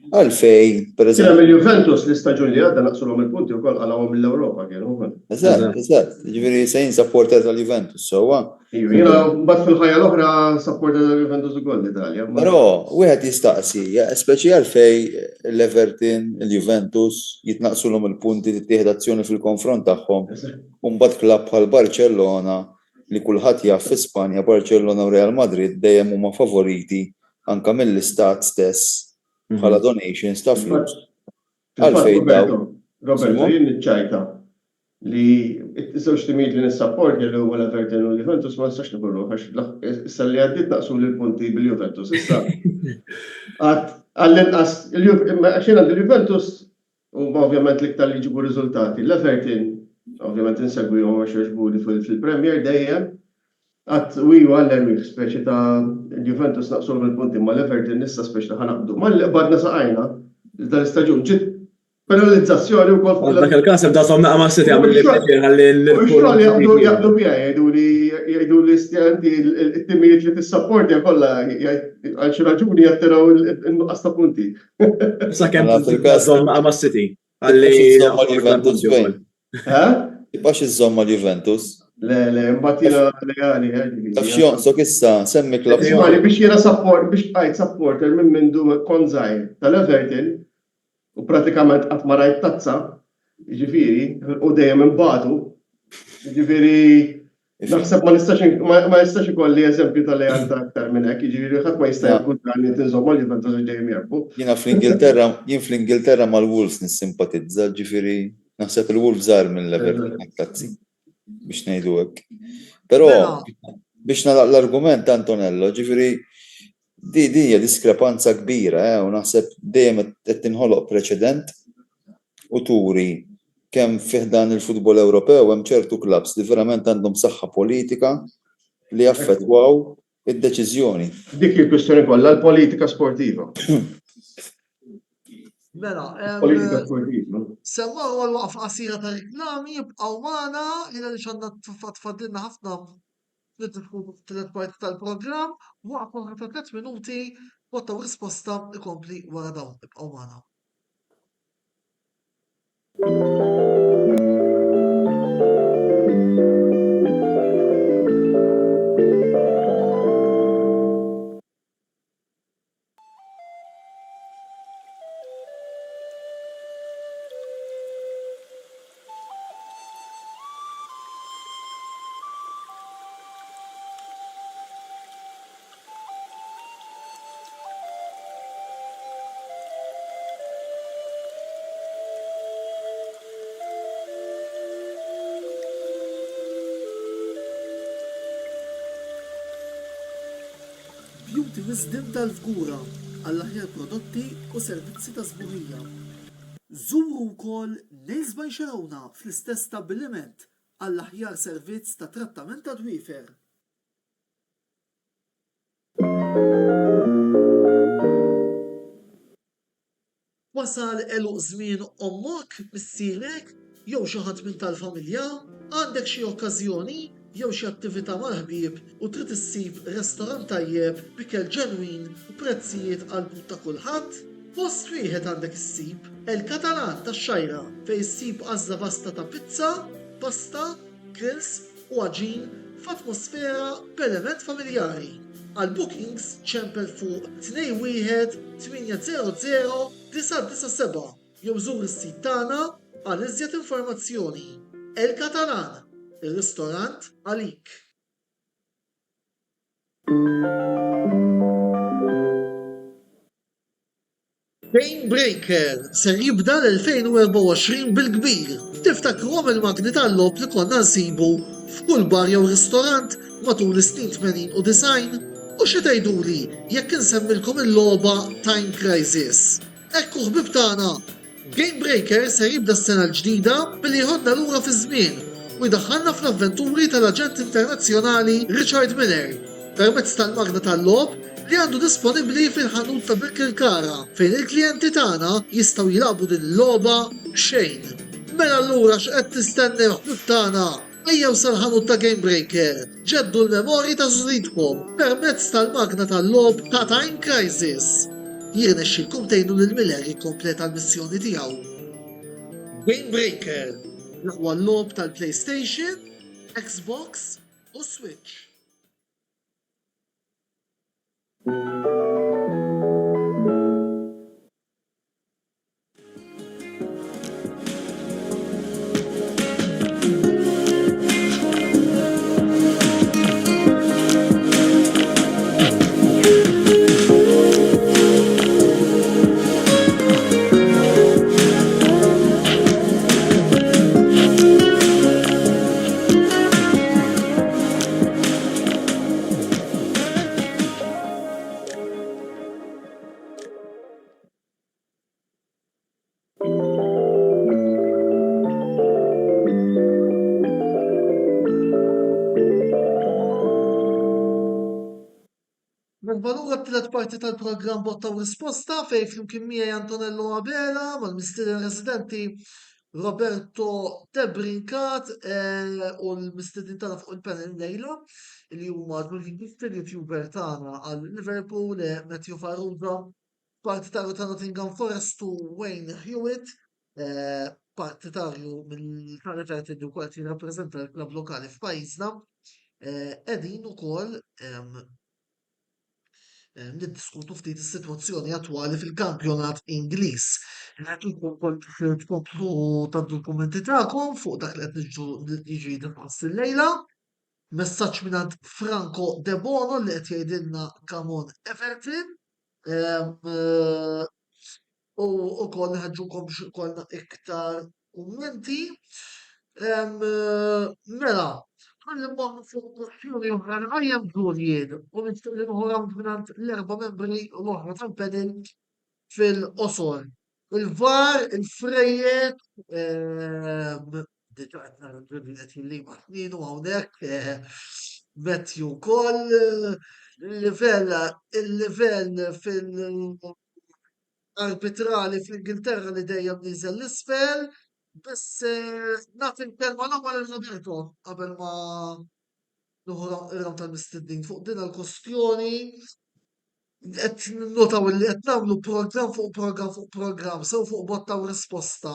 Speaker 2: għalfej,
Speaker 4: Kien mill-Juventus l-istaġun li għadda naqsulhom il-punti wkoll qalawhom mill-Ewropa kienu.
Speaker 2: Eżatt, jiġifieri sejn supporter tal-Juventus sewwa.
Speaker 4: Jiena mbagħad fil-ħajja l-oħra supporter tal-Juventus ukoll l-Italja.
Speaker 2: Però wieħed jistaqsi, speċi għalfej l-Everton, il-Juventus jitnaqsulhom il-punti tittieħed azzjoni fil-konfront tagħhom. U mbagħad klabb bħal Barcellona li kulħadd jaf fi Spanja, Barcellona u Real Madrid dejjem huma favoriti anke mill-istat stess bħala donations ta' flus. Għalfejn daw.
Speaker 4: Roberto, jien niċċajta li iż-żewġ timijiet li nissapport li huwa l-Everton u l-Juventus ma nistax niburru għax issa li għaddiet naqsu l-punti bil-Juventus. Issa għall-inqas għaxin għandi l-Juventus huma ovvjament l-iktar li jġibu riżultati. L-Everton ovvjament insegwihom għax jogħġbuni fil-Premier dejjem. Għat wiju għall-ermi speċi ta' Juventus naqsulhom il-punti ma l-Everton nissa speċi ta' ħanaqbdu. Ma l-badna saqajna dal-istaġun ġiet penalizzazzjoni wkoll fuq.
Speaker 3: Dak il-każ ibda somna ma' City għamil li
Speaker 4: ħalli jaqbdu bija jgħidu li stjanti it-timijiet li tissapporti kollha għal xi raġuni jattiraw in-nuqqas ta' punti.
Speaker 3: Sa kemm somna ma' City għalli
Speaker 2: Juventus bejn. Ibax iżomma l-Juventus.
Speaker 4: Le, mbattina legali.
Speaker 2: Taf xjonqsok issa, semmi klab.
Speaker 4: Ismali biex jena biex għajt supporter minn mindu konzaj tal-Everton u pratikament qatt ma rajt tazza, ġifiri, u dejjem imbagħtu. Ġifiri, naħseb ma nistax ikolli eżempju tal-lealtà aktar minn hekk, ġifiri ħadd ma jista' jkun dan tinżomm mal-Juventus dejjem jerbu.
Speaker 2: Jiena fl-Ingilterra mal-Wolves nissimpatizza, ġifiri, naħseb il-Wolves żgħar mill-Everton tazzi. Biex ngħidu hekk. Però biex nagħlaq l-argument Antonello, ġifieri di hija diskrepanza kbira u naħseb dejjem qed tinħoloq preċedent u turi kemm fih dan il-futbol Ewropew hemm ċertu klabs li verament għandhom saħħa politika li jaffettwaw id-deċiżjoni.
Speaker 4: Dik il-kwistjoni kollha l-politika sportiva.
Speaker 1: Mela, semmaw għal-waqfa qasira ta' reklami jibqgħu magħna ħina li xandna tfaddilna ħafna nidħlu tliet parti tal-programm waqfa ta' 3 minuti botta u risposta ikompli wara dawn ibqgħu magħna. Beauty Wisdom tal-Fgura għall-aħjar prodotti u servizzi ta' sbuħija. Żuru wkoll Nails by Xarawna fl-istess stabbiliment għall-aħjar servizz ta' trattament ta' dwiefer. Wasal eluq żmien ommok missierek jew xi ħadd minn tal-familja, għandek xi okkażjoni jew xi attività mal-ħbieb u trid issib restorant tajjeb bikel ġenwin u prezzijiet qalbu ta' kulħadd, post wieħed għandek issib El-Katalan tax-Xajra fejn issib għażla vasta ta' pizza, pasta, grills u għaġin f'atmosfera b'element familjari. Għal bookings ċempel fuq 21-800-997 jew żur is-sit tagħna għal iżjed informazzjoni. El Catalan, ir-ristorant għalik. Game Breaker ser jibda l-2024 bil-kbir. Tiftakruhom il-magni tal-lob li konna nsibu f'kull bar jew ristorant matul is-snin 80 u 90? U xi tgħiduli jekk insemmilkom il-logħba Time Crisis. Ekku ħbib tagħna, Game Breaker ser jibda s-sena l-ġdida billi jħodna lura fi żmien u jdaħħalna fl-avventuri tal-aġent internazzjonali Richard Miller permezz tal-magna tal-lob li għandu disponibbli fil-ħanut ta' Birkirkara fejn il-klijenti tagħna jistgħu jilagħbu din il-logħba xejn. Mela allura x'qed tistennew ħbib tagħna? Ejjew sal-ħanut ta' Game Breaker, ġeddu l-memorji ta' żridkom permezz tal-magna tal-lob ta' Time Crisis. Jirnexxilkom tgħinu lil Miller jikkompleta l-missjoni tiegħu. Game Breaker, l-aqwa l-lob tal-PlayStation, Xbox u Switch. Valura t-tlet parti tal-programm botta u risposta fej flimkien miegħi Antonello Abela mal-mistiden residenti Roberto Debrincat u l-mistedin tagħna fuq il-panel lejla li huma l-youtuber tagħna għal Liverpool Matthew Farrugia, partitarju ta' Nottingham Forest u Wayne Hewitt, partitarju mill-United u kwart jirrappreżenta l-klabb lokali f'pajjiżna, qegħdin ukoll niddiskutu ftit is-sitwazzjoni attwali fil-kampjonat Ingliż. Qed tkomplu tad-dokumenti tagħkom fuq dak li qed jiġi diskuss illejla. Messaġġ mingħand Franco De Bono li qed jgħidilna come on Everton. U wkoll ħeġġukom biex ikollna iktar kummenti. Mela, ħalli mmorru fuq kwestjoni oħra għajjem dwar u nitkellem oħra mingħand l-erba' membri l-oħra tal-panel fil-qosor. Il-VAR, il-frejjed, diġà qed nara l-ġurri qed jillima ħnienu hawnhekk, Matthew wkoll, il-livell fil-arbitrali fl-Ingilterra li dejjem nieżel l-isfel. Biss nagħti l-kelma l-ewwel il-Roberto qabel ma nuħu tal-mistednin fuq din il-kwestjoni qed ninnotaw li qed nagħmlu programm fuq programm fuq programm sew fuq botta u risposta.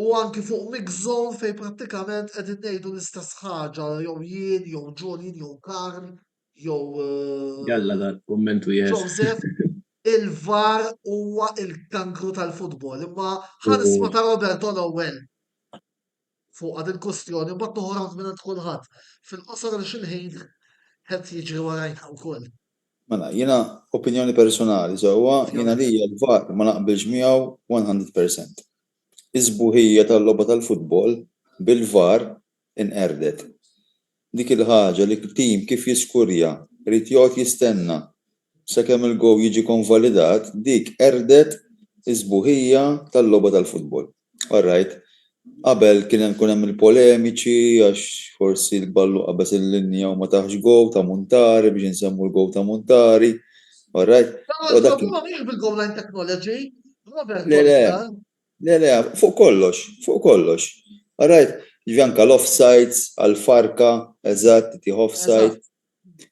Speaker 1: U anki fuq Mixzone fejn prattikament qegħdin ngħidu l-istess ħaġa jew jien, jew Jolien, jew Karl, jew
Speaker 3: Jalla dan kummentu
Speaker 1: Joseph. Il-VAR huwa il-kankru tal-futbol, imma ħanisma ta' Roberto l-ewwel fuq għad il-kustjoni, u bat noħorant minn kulħadd. Fil-qosor li xilħin qed jiġri warajna wkoll.
Speaker 2: Mela, jiena opinjoni personali, sewwa jiena li l-VAR ma naqbilx miegħu 100%. Iż-sbuħija tal-logħba tal-futbol bil-VAR inqerdet. Dik il-ħaġa li tim kif jiskurja rid joqgħod jistenna sakemm il-gow jiġi konvalidat, dik erdet iż-sbuħija tal-logħba tal-futbol. All right. Qabel kien hemm il-polemiċi għax forsi l-ballu qabeż il-linja u ma taħx gow ta' Muntari biex insemmu l-gow ta' Muntari. All right.
Speaker 1: Mhix bil-goal line technology.
Speaker 2: Le, fuq kollox. All right. Ġvjanka l-offsides, għal-farka, eżatt, tieħ offside.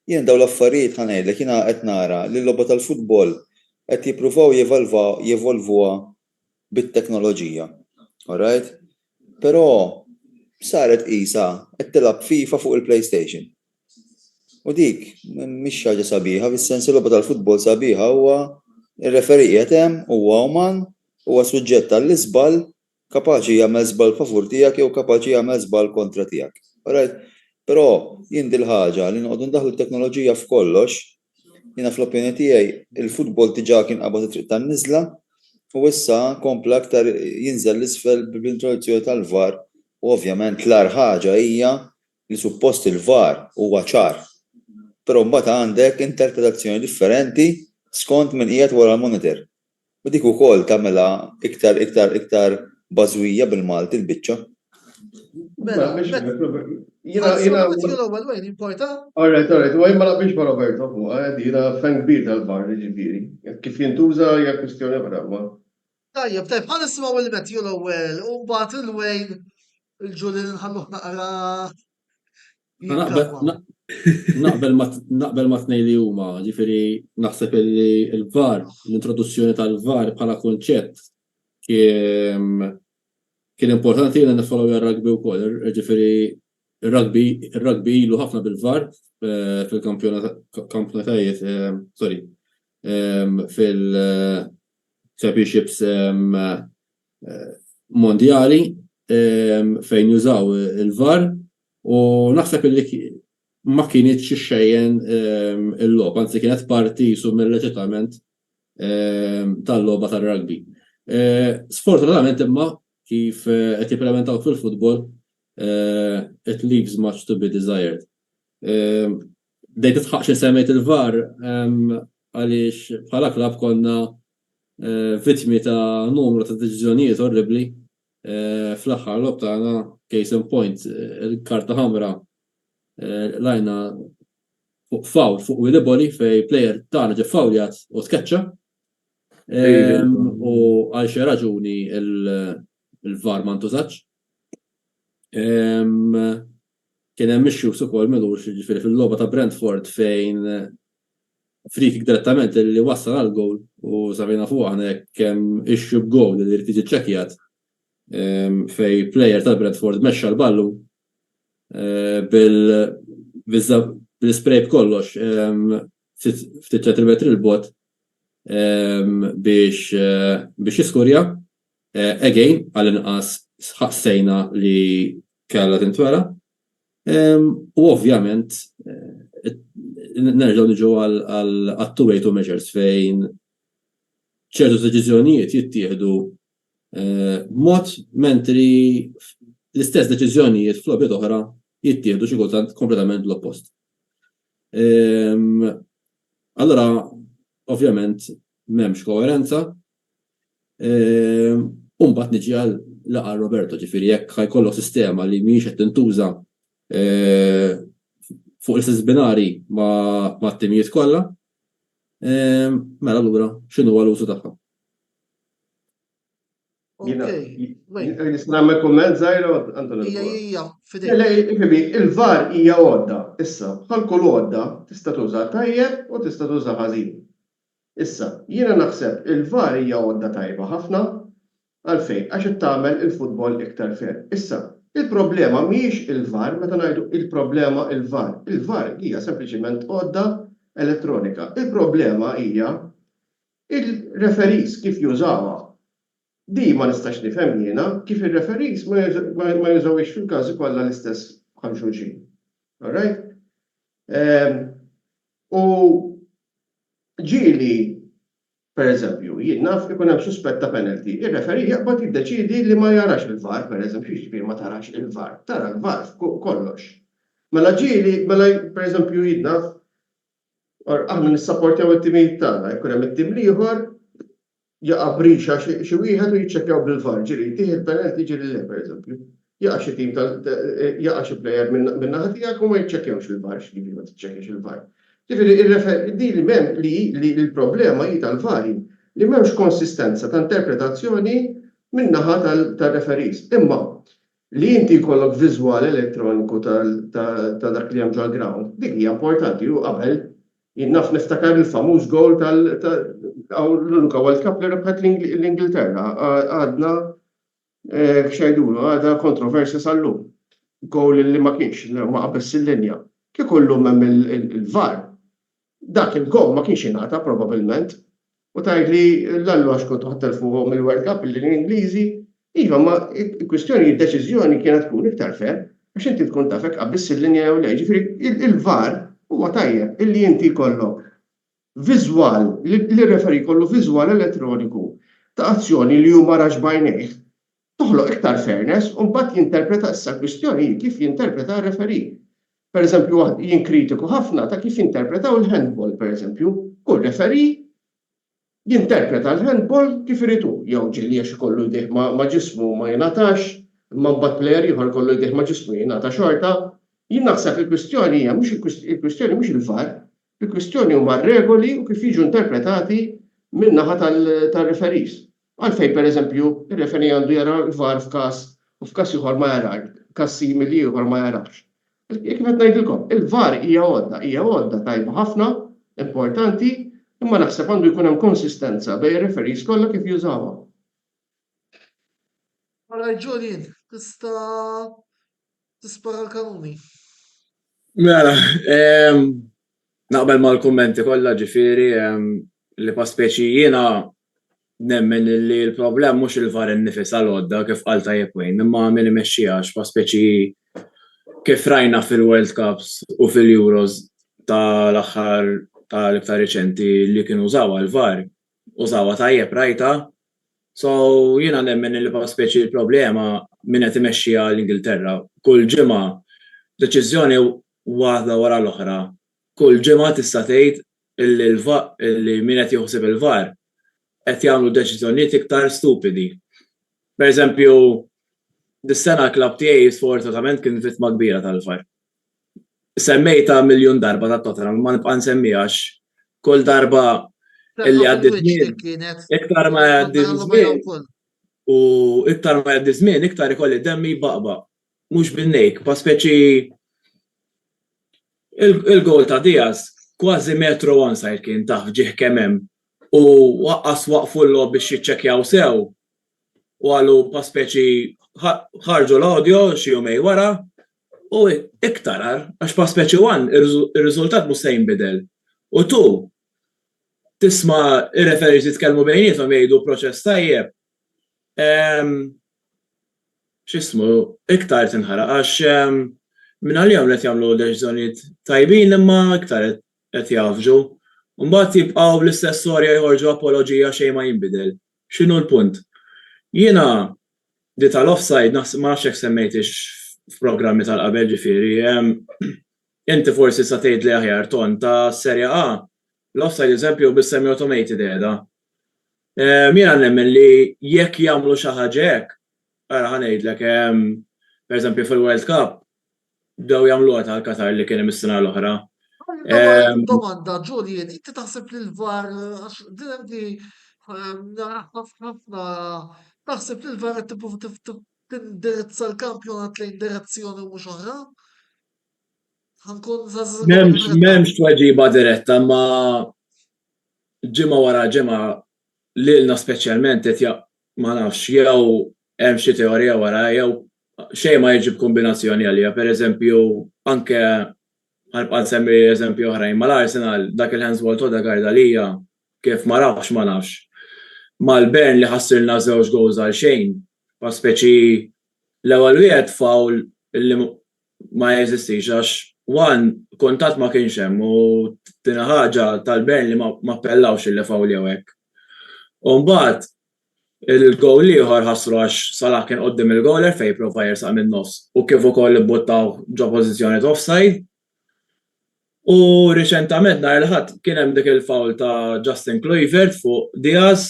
Speaker 2: Jien daw l-affarijiet ħanejlek jiena qed nara li l-logħba tal-futbol qed jippruvaw jevolvuha bit-teknoloġija. All right? Però saret qisha qed tilab FIFA fuq il-PlayStation. U dik mhix ħaġa sabiħa, fis-sens il-logħba tal-futbol sabiħa huwa ir-referi qed hemm, huwa uman, huwa suġġett għall-iżball, kapaċi jagħmel żball favur tiegħek jew kapaċi jagħmel żball kontra tiegħek. Alright? Però jien dil ħaġa li noqogħdu ndaħlu t-teknoloġija f'kollox, jiena fl-opinjoni tiegħi il-futbol diġà kien qabad it-triq tan-niżla u issa kompla aktar jinżel l-isfel bl-introduzzjoni tal-VAR u ovvjament l-ar ħaġa hija li suppost il-VAR huwa ċar. Però mbagħad għandek interpretazzjoni differenti skont min qiegħed wara l-monitor. U dik ukoll tagħmilha iktar bażwija bil-Malti l-biċċa.
Speaker 1: Mela,
Speaker 4: Jina
Speaker 1: l-ewwel wejn importa?
Speaker 4: Alright, u ma naqbilx ma' Roberto fuq, jina fan kbir tal-VAR ġifieri. Kif jintuża hija kwistjoni oħra ma.
Speaker 1: Tajjeb, ħa nisimgħu il-Matthew l-ewwel u mbagħad il-wejn il-ġuli nħalluh naqra.
Speaker 5: Naqbel ma tnej li huma, ġifieri naħseb li l-VAR, l-introduzzjoni tal-VAR bħala konċett kien importanti li nifollow ir-rugby wkoll, ġifieri ir-rugby ilu ħafna bil-VAR fil-kampjonatajiet, fil-championships mondjali fejn jużaw il-VAR u naħseb li ma kienitx xejjen il-logħba, anzi kienet parti mill-leġitament tal-logħba tar-rugby. Sfortunatament imma kif qed jimplementaw fil-futbol it leaves much to be desired. Dejt titħaqx semmejt il-VAR għaliex bħala klab konna vittmi ta' numru ta' deċiżjonijiet orribli fl-aħħar lob tagħna case in point il-karta ħamra lajna fuq Willy fej player tagħna ġie fawljat u tkeċċa u għal xi raġuni il-VAR ma ntużax. Kien hemm issues ukoll milux ġifieri fil-logħba ta' Brentford fejn free kick direttament li wassal għal goal u sabina fuq aħna kemm issue b'goal li jrid tiġi ċċekkjat fej player tal-Brentford mexxa l-ballu bil-spray b'kollox ftit ċentimetri l-bot biex jiskurja again għal-inqas ħassejna li kellha tintwera u ovvjament nerġgħu niġu għal two-way to measures fejn ċertu deċiżjonijiet jittieħdu b'mod mentri l-istess deċiżjonijiet fl-obiet oħra jittieħdu xi kultant kompletament l-oppost. Allora, ovvjament, m'hemmx koerenza. U mbagħad niġi għal laqa Roberto, ġifieri jekk ħajkollok sistema li mhijiex qed tintuża fuq l-istess binari ma' t-timijiet kollha, mela allura x'inhu l-użu tagħha?
Speaker 4: Nisnamme komment zaħira Antoni. Il-VAR hija għodda, issa, bħal kull għodda tista' tuża tajjeb u tista' tuża ħażin. Issa, jiena naħseb il-VAR hija għodda tajba ħafna għalfejn għax tagħmel il-futbol iktar fair. Issa, il-problema mhijiex il-VAR meta ngħidu il-problema il-VAR. Il-VAR hija sempliċement għodda elettronika. Il-problema hija il-referees kif jużawha. Di ma nistax nifhem jiena kif ir-referees ma jużawx fil-każi kollha l-istess bħal xulxin. All right? U ġieli, pereżempju, jien naf ikun hemm suspett ta' penalty, ir-referee jaqbad jiddeċiedi li ma jarax il-VAR, pereżempju, jiġifieri ma tarax il-VAR, tara l-VAR kollox. Mela ġieli, pereżempju jien naf, aħna nissapportjaw it-timijiet tagħna, jkun hemm it-tim ieħor jaqa' brixa xi wieħed u jiċċekkjaw bil-VAR, ġieli tieħ il-penalty ġieli le pereżempju. Jaqa' xi tim jaqa' xi plejer minn naħa tiegħek u ma jiċċekkjawx il-VAR, x'jiġifieri ma tiċċekkjax il-VAR. Ġifieri di li m'hemm li l-problema hi tal-VAR li m'hemmx konsistenza ta' interpretazzjoni min-naħa tar-referees. Imma li inti jkollok viżwal elettroniku ta' dak li hemm ġol ground, dik hija importanti u qabel jinnaf niftakar il-famuż goal l-unika World Cup li rebħet l-Ingilterra. Għadna xejdulu, għadha kontroversja sal-lum. goal li ma kienx ma qabbess il-linja. Kif kollhom hemm il-VAR, dak il-goal ma kienx ingħata probabbilment. U tgħid li l-allu għax kont ħattelfuhom il-World Cup l-Ingliżi, iva ma l-kwistjoni d-deċiżjoni kienet tkun iktar fair għax inti tkun taf hekk qabbess il-linja jew le. Ġifieri il-VAR huwa tajjeb illi inti jkollok viżwal, li referi jkollu viżwal elettroniku ta' azzjoni li huma rax bajnejh. Toħloq iktar fairness u mbagħad jinterpreta issa kwistjoni kif jinterpreta r-referi. Pereżempju jien kritiku ħafna ta' kif jinterpretaw il-handball pereżempju, u r-referi jinterpreta l-handball kif iridu, jew ġilli għax ikollu jdeh ma' ġismu ma jingħatax, ma' mbagħad plejer ieħor kollu jdeh ma' ġismu jingħata xorta. Jien naħseb il-kwistjoni hija mhux il-kwistjoni mhux il-VAR, il-kwistjoni huma r-regoli u kif jiġu interpretati min-naħa tar-referees. Għalfejn pereżempju ir-referi għandu jara l-VAR f'każ u f'każ ieħor ma jarax, każ simili ieħor ma jarax. Kif qed ngħidilkom, il-VAR hija għodda tajba ħafna, importanti, imma naħseb għandu jkun hemm konsistenza bejn ir-referees kollha kif jużawha.
Speaker 1: Allora Julian, tista' tispara l-kanuni.
Speaker 3: Mela, naqbel mal-kummenti kollha ġifieri li pa speċi jiena nemmen li l-problem mhux il-VAR innifis għal-għodda kif qal tajjeb Wayne, imma min imexxihax pa speċi kif rajna fil-World Cups u fil-Euros tal-aħħar tal-iktar riċenti li kienu użawha l-VAR, użawha tajjeb rajta. So jiena nemmen li pa speċi l-problema min qed imexxiha l-Ingilterra. Kull ġimgħa deċiżjoni waħda wara l-oħra. Kull ġimgħa tista' tgħid illi min qed joħseb il-VAR qed jagħmlu deċiżjonijiet iktar stupidi. Pereżempju, dis-sena l-klabb tiegħi sfortunatament kien vittma kbira tal-VAR. Semmejta miljun darba ta' Tottenham, ma nibqa' nsemmihax. Kull darba illi għaddi żmien, iktar ma jgħaddi żmien u iktar ma jgħaddi żmien, iktar ikolli demmi jbaqba. Mhux bin-nejk, pa speċi il-gol ta' Diaz kważi metru onside kien taf ġieħ kemm hemm u waqqas waqfu l-lob biex jiċċekkjaw sew u għallu pa speċi ħarġu l-audio xi jumej wara u iktar għax pa speċi ir-riżultat mhux se jinbidel. U tu tisma' ir-referees jitkellmu bejniethom jgħidu proċess tajjeb. X'ismu iktar tinħaraq għax minn għalihom qed jagħmlu deċiżjonijiet tajbin imma iktar qed jafġu. Mbagħad jibqgħu bl-istess storja jħorġu apoloġija xejn ma jinbidel. X'inhu l-punt? Jiena di tal-offside ma nafx hekk semmejtix f'programmi tal-qabel ġifieri. Inti forsi sa tgħid li aħjar ton ta' Serja A. L-offside eżempju bis-semi automated qiegħda. Jiena nemmen li jekk jagħmlu xi ħaġa hekk, ara ħanejdlek pereżempju fil-World Cup bdew jagħmluha tal-Qatar li kien is-sena l-oħra.
Speaker 1: Domanda, Julian, inti taħseb li l-VAR, dinti ħafna taħseb li l-VAR tindirizza l-kampjonat lejn direzzjoni mhux oħra?
Speaker 3: M'hemmx tweġiba diretta, ma ġimgħa wara ġimgħa lilna speċjalment qed ma nafx jew hemm xi teorija wara jew xejn ma jiġi b'kombinazzjoni għalija. Pereżempju anke ħanibqa' nsemmi eżempju oħrajn mal-Arsenal dak il-handsball ta' Odegaard għalija kif ma nafx. Mal-Bern li ħassirna 2 goals għal xejn, pa speċi l-ewwel wieħed fawl li ma jeżistix għax kuntatt ma kienx hemm u tieni ħaġa tal-Bern li ma appellawx illi fawl jew hekk. U mbagħad il-gowl ieħor ħassru għax Salah kien qoddim il-goaler fejn jipprova jersaq min-nofs u kif ukoll ibbuttaw ġo pożizzjoni offside. U riċentament nhar il-ħadd kien hemm dik il-fawl ta' Justin Kluivert fuq Diaz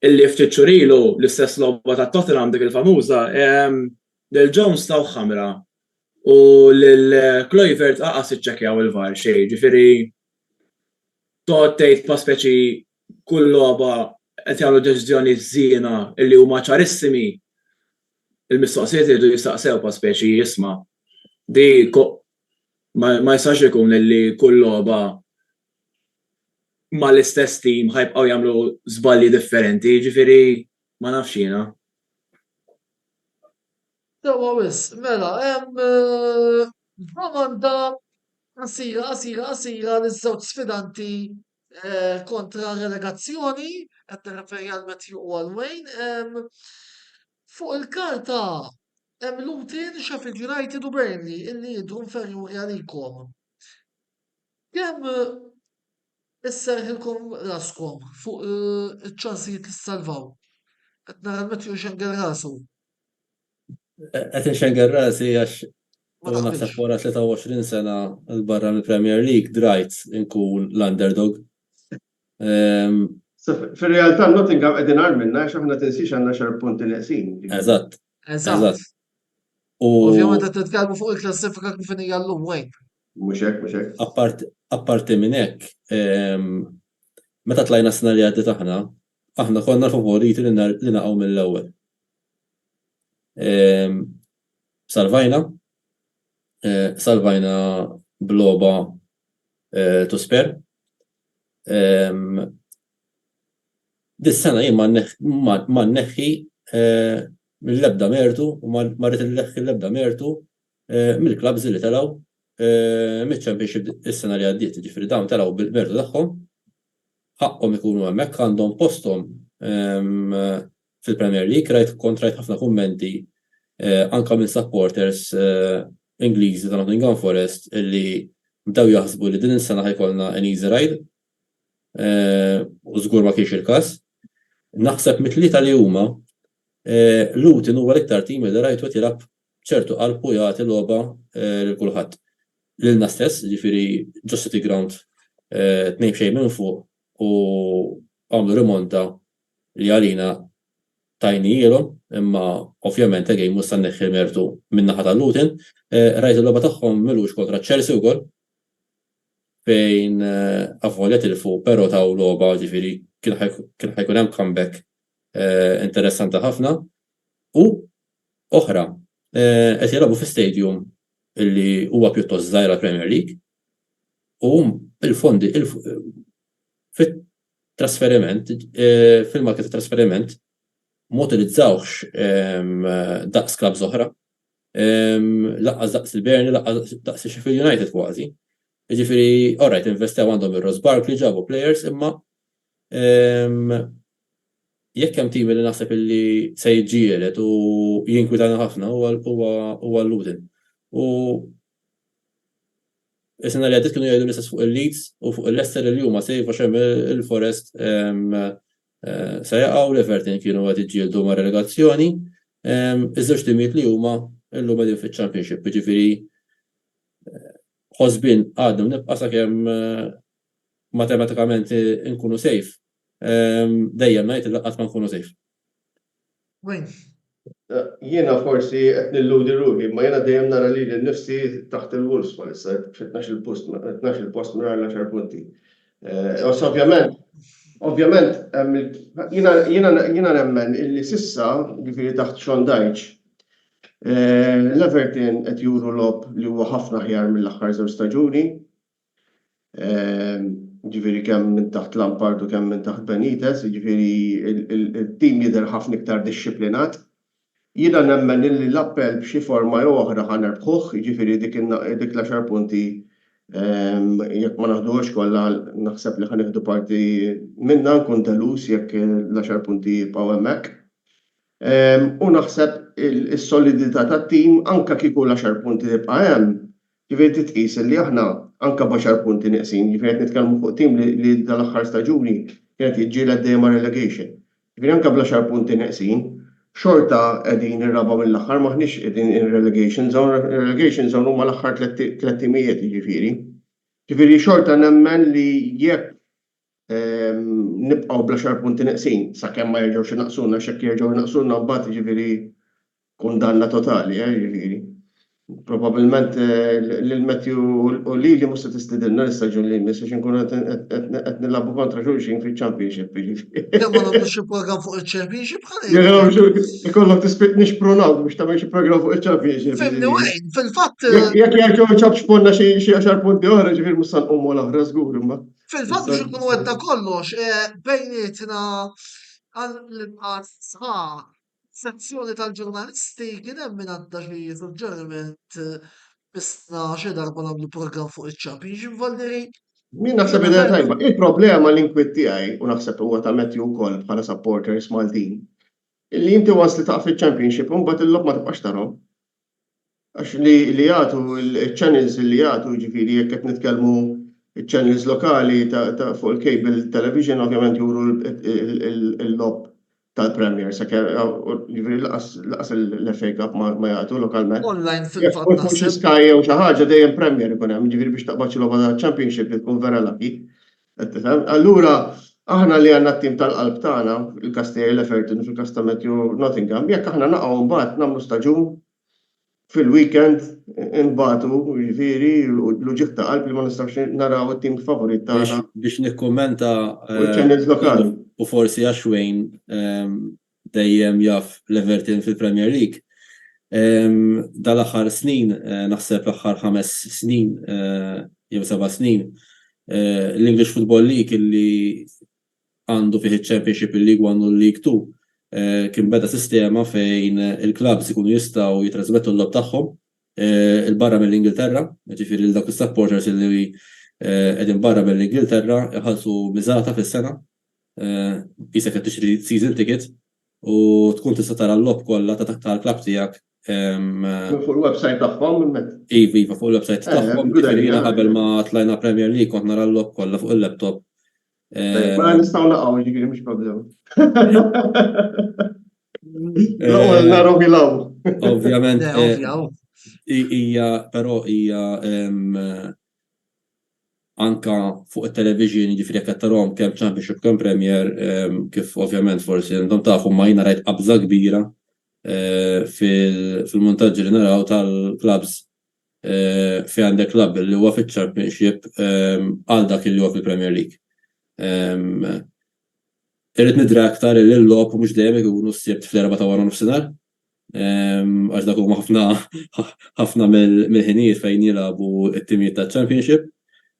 Speaker 3: illi ftit xhur ilu l-istess logħba ta' Tottenham dik il-famuża lil Jones taw ħamra u lil Kluivert qaqas iċċekkjaw il-VAR xejn. Ġifieri toqgħod tgħid pa speċi kull logħba qed jagħmlu deċiżjoni żiena illi huma ċarissimi. Il-mistoqsijiet iridu jistaqsew pa speċi jisma' di ma jistax ikun li kull logħba ma l-istess tim ħajbqgħu jagħmlu żbalji differenti, ġifieri ma nafx jiena.
Speaker 1: Sewa wis, mela, hemm domanda qasira lis-żewġ sfidanti kontra relegazzjoni, qed nirreferi għal Matthew u għal Wayne. Fuq il-karta hemm Luton, Sheffield United u Burnley illi jidhru inferjuri għalikom. Kemm isserħilkom raskom fuq iċ-ċansijiet li ssalvaw? Qed nara l-Matthew xengal rasu.
Speaker 5: Qed inxengar rasi għax
Speaker 1: Ma
Speaker 5: u naħseb
Speaker 1: taqbilx.
Speaker 5: wara 23 sena l-barra mill-Premier League drajt inkun l-underdog.
Speaker 4: Fil-realtà Nottingham qegħdin għal minna għax aħna tinsix għandna xar punti neqsin.
Speaker 5: Eżatt.
Speaker 1: Eżatt.
Speaker 5: U
Speaker 1: Ovvjament qed titkellmu fuq il-klassifika kif inhi llum Wayne.
Speaker 4: Mhux hekk.
Speaker 5: apparti minn hekk, meta tlajna s-sena li għaddiet aħna konna favoriti li naqgħu mill-ewwel. Salvajna b'logħba tusper. Dis-sena jien ma nneħħi mill-ebda mertu u ma rrid inneħħi l-ebda mertu mill-klabs li telgħu mill-Championship is-sena li għaddiet, ġifieri dawn telgħu bil-mertu tagħhom, ħaqhom ikunu hemmhekk għandhom posthom fil-Premier League, rajt ħafna kummenti anke minn supporters Ingliżi ta' Nottingham Forest illi bdew jaħsbu li din is-sena ħajkollna an easy ride u żgur ma kienx il-każ. Naħseb mit-tlieta li huma Luton huwa l-iktar tim li rajtu qed jilgħab ċertu qalbu jagħti logħba lil kulħadd. Lilna stess, ġifieri ġo City Ground 2-0 minn fuq u għamlu rimonta li għalina tajnielhom, imma ovvjament għej musta neħħi mertu min-naħa tal-Luton. Rajt il-logħba tagħhom milux kontra Chelsea wkoll fejn avvolja tilfu, però taw logħba ġifieri kien ħajkun hemm comeback interessanti ħafna. U oħra, qed jilagħbu fi stadium illi huwa pjuttost żgħira Premier League u il-fondi fit-trasferiment, fil-market trasferiment m'utilizzawx daqs klabs oħra, laqqas daqs il-Burnley, laqqas daqs Sheffield United kważi. Jiġifieri, all right, investew għandhom ir-Ross Barkley, ġabu players, imma jekk hemm tim li naħseb illi se jiġġieled u jinkwitana ħafna huwa Luton. U is-sena li għaddiet kienu jgħidu l-istess fuq il-Leeds u fuq il-Leicester li huma sejfa xem il-Forest se jaqgħu, l-Everton kienu qed jiġġieldu ma' relegazzjoni. Iż-żewġ timijiet li huma llum qegħdin fiċ-Championship, jiġifieri ħosbin għadhom nibqa' sakemm matematikament inkunu safe. Dejjem ngħid li qatt ma nkunu safe.
Speaker 1: Wayne.
Speaker 4: Jiena forsi qed nilludi ruħi, ma jiena dejjem nara li nnifsi taħt il-Wolves bħalissa fit-12 post minn 10 punti. Ovvjament jiena nemmen illi sissa ġifieri taħt Sean Dyche l-Everton qed juru lob li huwa ħafna ħjar mill-aħħar żewġ staġuni. Ġifieri kemm minn taħt Lampard u kemm minn taħt Benitez, ġifieri il-tim jidher ħafna iktar dixxiplinat. Jiena nemmen illi l-appell b'xi forma jew oħra ħanerbħuh, jiġifieri dik l-10 punti jekk ma naħduhx kollha naħseb li ħanieħdu parti minnha nkun delus jekk l-10 punti jibqgħu hemmhekk. U naħseb is-solidità tat-tim anke kieku l-10 punti tibqa' hemm, ġifieri titqis li aħna anke b'10 punti neqsin, ġifieri qed nitkellmu fuq tim li dal-aħħar staġuni kienet jiġġieled dejjem relegation. Ġifieri anke bl-10 punti neqsin, xorta qegħdin ir-raba mill-aħħar maħniex qegħdin in-relegation zone. Relegation zone huma l-aħħar 3 timijiet jiġifieri. Ġifieri xorta nemmen li jekk nibqgħu bl-10 punti neqsin sakemm ma jerġgħux inaqsuna x'hekk jerġgħu inaqsuna mbagħad jiġifieri kundanna totali, jiġifieri. Probabbilment lil Matthew u li mhux se tistidilna l-istaġun li jmiss biex inkunu qed nilagħbu kontra xulxin fiċ-Championship.
Speaker 1: Kemm ma nagħmlux xi programm fuq il-Championship ħalli.
Speaker 4: Ikollok tispitt nixprunaw biex tagħmel xi programm fuq il-Championship.
Speaker 1: Fimni Wayne, fil-fatt.
Speaker 4: Jekk jerġgħu ċabxponna xi 10 punti oħra ġifieri mhux se nqumu l-aħra żgur imma.
Speaker 1: Fil-fatt biex ikunu għedda kollox bejnietna għal-inqas sħaq sezzjoni tal-ġurnalisti kien hemm min għadda xi suġġeriment bisna xi darba nagħmlu programm fuq il-Championship Valderi.
Speaker 4: Min naħseb idea tajba. Il-problema l-inkwiet tiegħi u naħseb huwa ta' Matthew wkoll bħala supporters Maltin. Illi inti wans li taqaf il-Championship u mbagħad il-lob ma tibqax tarhom. Għax li jagħtu il-channels li jagħtu ġifieri jekk qed nitkellmu il-channels lokali ta' fuq il-cable television ovvjament juru il-lob tal-Premier ġifieri laqas l-FA Cup ma jagħtu lokalment.
Speaker 1: Online fil-fatt
Speaker 4: Fuq xi Sky jew xi ħaġa dejjem Premier ikun hemm, ġifieri biex taqbad xi logħba tal-Championship li tkun vera lucky. Allura aħna li għandna t-tim tal-qalb tagħna, il-Castelli Everton fil-każ ta' Matthew Nottingham, jekk aħna naqgħu mbagħad nagħmlu staġun fil-weekend imbagħtu ġifieri l-ġieħ ta' qalb li ma nistgħux naraw it-tim favorit tagħna
Speaker 5: biex nikkummenta
Speaker 4: u channels lokali.
Speaker 5: u forsi għax Wayne dejjem jaf l-Everton fil-Premier League. Dal-aħħar snin, naħseb l-aħħar 5 snin jew 7 snin, l-English Football League illi għandu fih il-Championship, il-League 1 u l-League 2 kien beda sistema fejn il-klabs ikunu jistgħu jitrasmettu l-lob tagħhom il-barra mill-Ingilterra, ġifieri dak is-supporters illi qegħdin barra mill-Ingilterra iħallsu miżata fis-sena jisek qed tixtri season ticket u tkun tista' tara l-lob kollha tal-klabb tiegħek.
Speaker 4: Fuq il-website tagħhom
Speaker 5: Iva fuq il-website tagħhom. Jiena qabel ma tlajna Premier League kont nara l-lob kollha fuq il-laptop.
Speaker 4: Ma nistgħu naqgħu jiġifieri mhux problema. Naraw bilaw.
Speaker 5: Ovvjament.
Speaker 1: Ovvjaw.
Speaker 5: Però hija anka fuq it-television jiġifieri jekk qed tarahom kemm Championship kemm Premier kif ovvjament forsi intom tafu ma jiena rajt qabża kbira fil-montaġġi li naraw tal-clubs fi għandek klabb li huwa fiċ-Championship għal dak li huwa fil-Premier League. Irrid nidra aktar li l-lob mhux dejjem ikunu s-sibt fl-4 ta' wara nofsinhar. Għax dak huma ħafna mill-ħinijiet fejn jilagħbu t-timijiet taċ-Championship.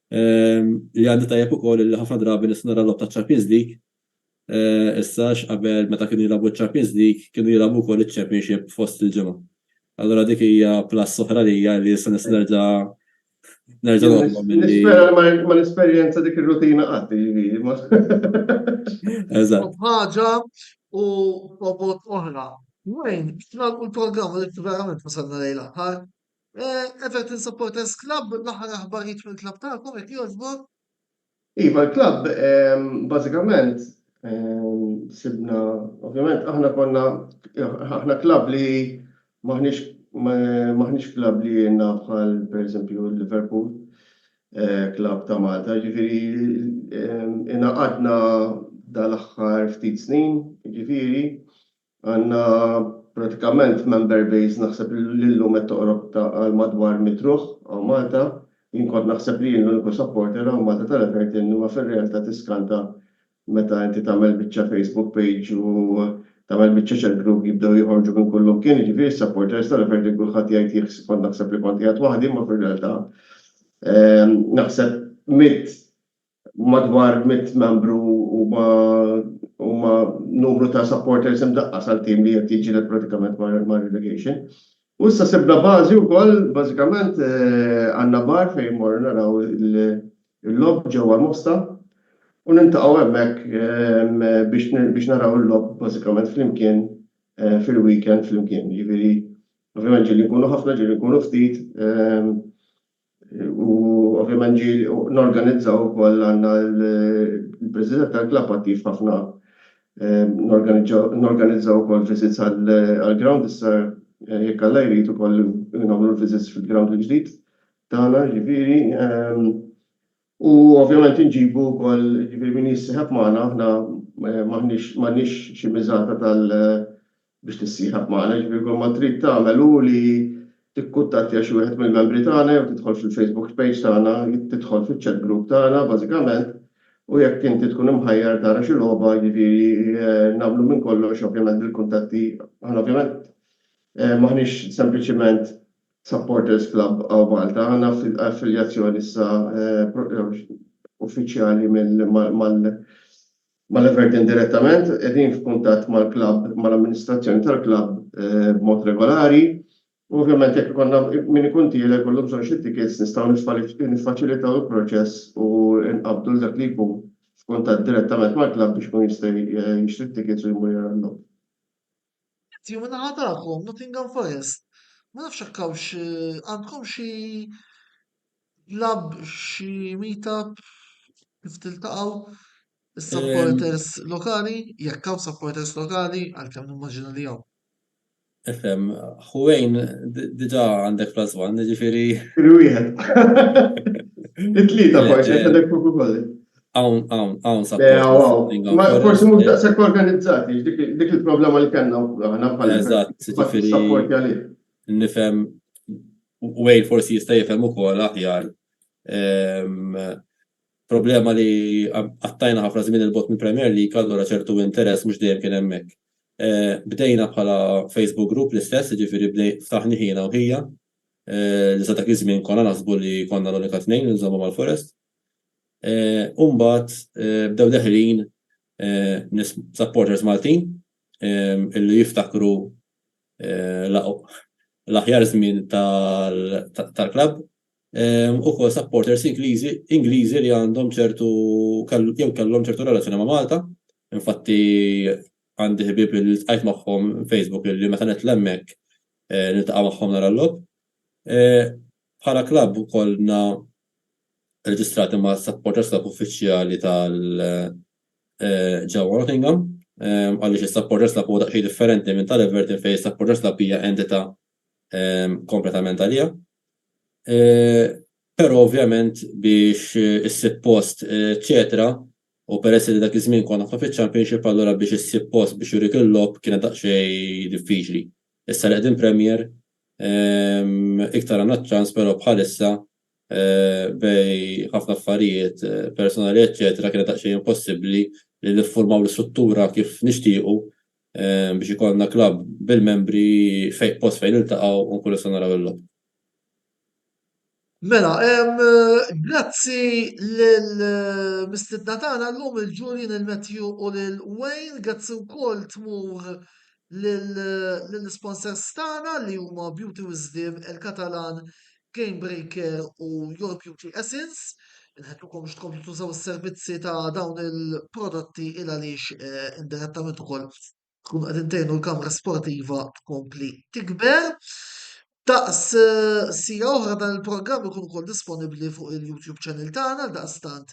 Speaker 5: Li għandi tajjeb ukoll li ħafna drabi nisnara l-lob ta' Champions League. Issax qabel meta kienu jilagħbu Champions League kienu jilagħbu wkoll iċ-Championship fost il-ġimgħa. Allura dik hija plus oħra lija li issa nerġa' noqgħod milli.
Speaker 4: Nispera ma l-esperjenza dik ir-rutina qatt jiġifieri.
Speaker 5: Eżatt.
Speaker 1: ħaġa u robot oħra. Wayne, biex nagħmlu l-programm li verament wasalna lejn l-aħħar. Everton Supporters Club, l-aħħar aħbarijiet mill-klabb tagħkom jekk jogħġbok?
Speaker 4: Iva, l-klabb bażikament sibna, ovvjament aħna klabb li maħniex klabb li jenna bħal pereżempju Liverpool, klabb ta' Malta, ġifieri ingħaqadna dal-aħħar ftit snin, ġifieri għandna pratikament member base naħseb l-lum qed toqrob għal madwar mitruħ għaw Malta, jien kont naħseb li jien l-uniku supporter għaw Malta tal-Everton ma fir-realtà tiskanta meta inti tagħmel biċċa Facebook page u tagħmel biċċa chat group jibdew joħorġu minn kullu kien jiġifieri supporters tal-Everton kulħadd jgħid jieħseb kont naħseb li kont qiegħed waħdi ma fir-realtà naħseb madwar 100 membru huma numru ta' supporters imdaqqas għal-tim li qed jiġi pratikament ma' relegation. U issa sibna bażi wkoll bażikament għandna bar fejn morru naraw il-lob ġewwa Mosta u nintaqgħu hemmhekk biex naraw il-lob bażikament flimkien fil-weekend flimkien. Jiġifieri ovvjament ġieli nkunu ħafna ġieli nkunu ftit u ovvjament norganizzaw ukoll għandna l-President tal-klabb attiv ħafna norganizzaw ukoll visits għall-ground issa jekk Alla jrid ukoll nagħmlu l-visits fil-ground il-ġdid tagħna ġifieri u ovvjament inġibu wkoll ġifieri min jissieħab magħna aħna m'għandniex xi miżata biex tissieħab magħna ġifieri ma trid tagħmel hu li tikkuntattja xi wieħed mill-membri tagħna jew tidħol fil-Facebook page tagħna, tidħol fiċ-chat group tagħna bażikament u jekk inti tkun imħajjar tara xi logħba jiġifieri nagħmlu minn kollox ovvjament il-kuntatti aħna ovvjament maħniex sempliċement supporters club għaw Malta, għandna affiljazzjoni issa uffiċjali mal-Everton direttament, qegħdin f'kuntatt mal-klabb, mal-amministrazzjoni tal-klabb b'mod regolari. U ovvjament jekk konna min ikun tiegħek kollhom bżonn xi tickets nistgħu niffaċilitaw il-proċess u nqabdu dak li jkun f'kuntatt direttament mal-klabb biex kun jista' jixtri tickets u jmur jara l-logħba.
Speaker 1: Tiju minna ħatarakom, Nottingham Forest. Ma nafx hakkawx għandkom xi lab, xi meetup kif tiltaqgħu is-supporters lokali, jekk hawn supporters lokali għalkemm nimmaġina li hawn.
Speaker 5: Efem, Huwejn diġà għandek +1, ġifieri
Speaker 4: Il-wieħed. It-tlieta forsi qed għandek fuq ukoll.
Speaker 5: hawn supporters.
Speaker 4: Ma forsi mhux daqshekk organizzati, dik il-problema li kellna aħna bħala
Speaker 5: Eżatt, ġifieri
Speaker 4: sapporti għalih.
Speaker 5: nifhem Wayne forsi jista' jifhem ukoll aħjar. Problema li għattajna ħafna żmien il-bot minn Premier League, allura ċertu interess mhux dejjem kien hemmhekk. Bdejna bħala Facebook group l-istess, ġifieri ftaħni ħina u hija. Li sa dak iż-żmien konna naħsbu li konna l-unika tnejn li nżommu mal-Forest. Mbagħad bdew deħlin supporters Maltin illi jiftakru l-aħjar żmien tal-klabb. Ukoll supporters Ingliżi li għandhom ċertu jew kellhom ċertu relazzjoni ma' Malta. Infatti għandi ħbieb li ltqajt magħhom Facebook li meta nitlemmek niltaqa' magħhom nara l-logħb. Bħala klabb ukollna reġistrati ma' supporters club uffiċjali ġewwa Nottingham, għaliex is-supporters club huwa daqsxejn differenti minn tal-Everton fejn is-supporters club hija entità kompletament għalija. Però ovvjament biex issib post, eċetera, u peress li dak iż-żmien konna fiċ-Championship allura biex issib post biex jurik il-lob kienet daqsxejn diffiċli. Issa li qegħdin Premier iktar għandna ċans però bħalissa bej ħafna affarijiet personali eċetera kienet daqsxejn impossibbli li niffurmaw l-istruttura kif nixtiequ biex ikollna klabb bil-membri post fejn iltaqgħu u nkunu se naraw il-lob.
Speaker 1: Mela, grazzi l-mistidna tagħna llum il-Julian, il-Matthew u l-Wayne, grazzi wkoll tmur lill-sponsors tagħna li huma Beauty Wisdom, il-Katalan, Game Breaker u Your Beauty Essence. Nħedlukom biex tkomplu tużaw is-servizzi ta' dawn il-prodotti il għaliex indirettament ukoll tkun qed intejnu l-kamra sportiva tkompli tikber. Daqs sija oħra dan il-programm ikun ukoll disponibbli fuq il-YouTube channel tagħna, daqstant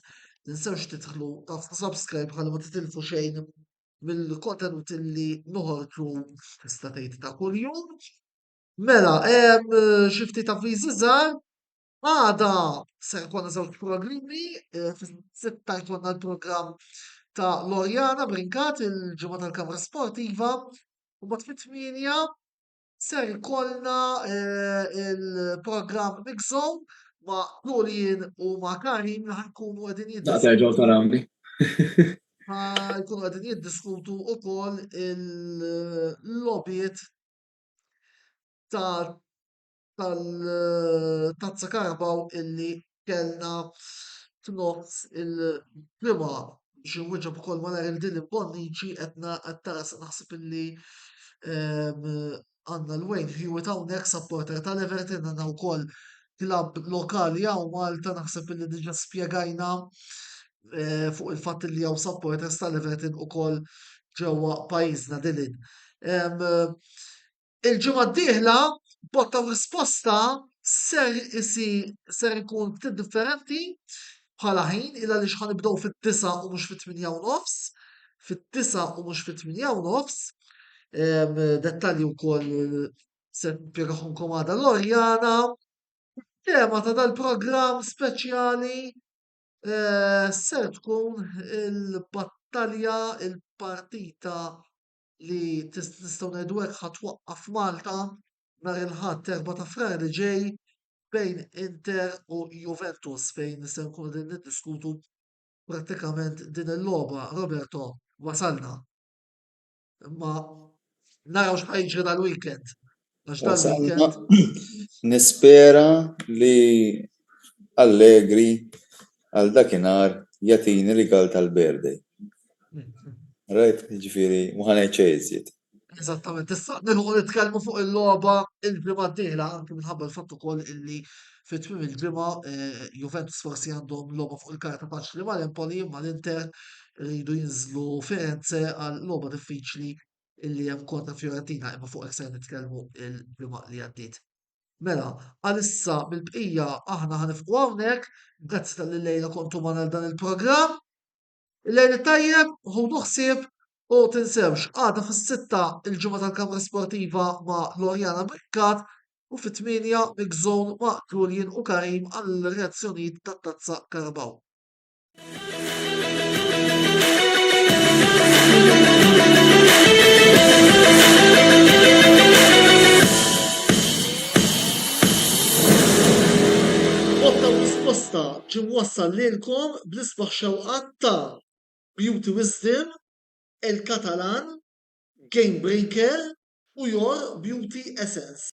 Speaker 1: tinsewx tidħlu tagħmlu subscribe ħalli ma titilfu xejn mill-kontenut li noħorġu tista' tgħid ta' kuljum. Mela, xi ftit avviżi żgħar, għada ser jkollna żewġ programmi, fis-sitta jkollna l-programm ta' Lorjana Brinkat, il-ġimgħa tal-Kamra Sportiva, u mbagħad fit-8 ser jkollna il-programm Mix Zone ma' Julian u ma' Karim li ħajkunu qegħdin
Speaker 3: Terġgħu tarawni.
Speaker 1: jkunu qegħdin jiddiskutu wkoll il-logħbiet tal-Tazza Carabao illi kellna f'nofs il-ġimgħa biex inwieġeb ukoll malajr il-Dilli Bonnici qed tara naħseb illi għandna l-Wayne Hewitt hawnhekk supporter tal-Everton, għandna wkoll klabb lokali hawn Malta naħseb illi diġà spjegajna fuq il-fatt li hawn supporters tal-Everton ukoll ġewwa pajjiżna Dilin. Il-ġimgħa d-dieħla botta risposta ser ikun ftit differenti bħala ħin illa li ħanibdew fit-9 u mhux fit-8:30, fit-9 u mhux fit-8:30. Dettalji wkoll se nispjegahomkom għada Lorjana. Tema ta' dal-programm speċjali ser tkun il-battalja, il-partita li tistgħu ngħidu hekk ħatwaqqaf Malta nhar il-Ħadd 4 ta' frar li ġej bejn Inter u Juventus fejn se nkunu qegħdin niddiskutu prattikament din il-logħba. Roberto, wasalna. Imma naraw x'ħajġri dal-weekend. Għax dal-weekend
Speaker 2: Nispera li Allegri għal dakinhar jagħtini rigal tal-birthday. Rajt, ġifieri, ma ħanejt xejn iżjed.
Speaker 1: Eżattament, issa nilħu nitkellmu fuq il-logħba il-ġimgħa d-dieħla anke minħabba l-fatt ukoll illi fit-tmiem il-ġimgħa Juventus forsi għandhom logħba fuq il-karta faċli mal-Empoli imma l-Inter iridu jinżlu Firenze għal logħba diffiċli illi hemm kontra Fiorentina imma fuq hekk se nitkellmu il-ġimgħa li għaddiet. Mela, għalissa mill-bqija aħna ħanifqu hawnhekk, grazzi tal-lejla kontu magħna dan il-programm. Il-lejl tajjeb, ħudu ħsieb u tinsewx għada fis-sitta il-ġimgħa tal-Kamra Sportiva ma' Lorjana Brikkat u fit-8 Migżon ma' Julian u Karim għall reazzjonijiet tat-Tazza Karabaw. Botta u risposta ġim wassal lilkom bl-isbaħ xewqat ta' Beauty Wisdom, El Catalan, Game Breaker u Your Beauty Essence.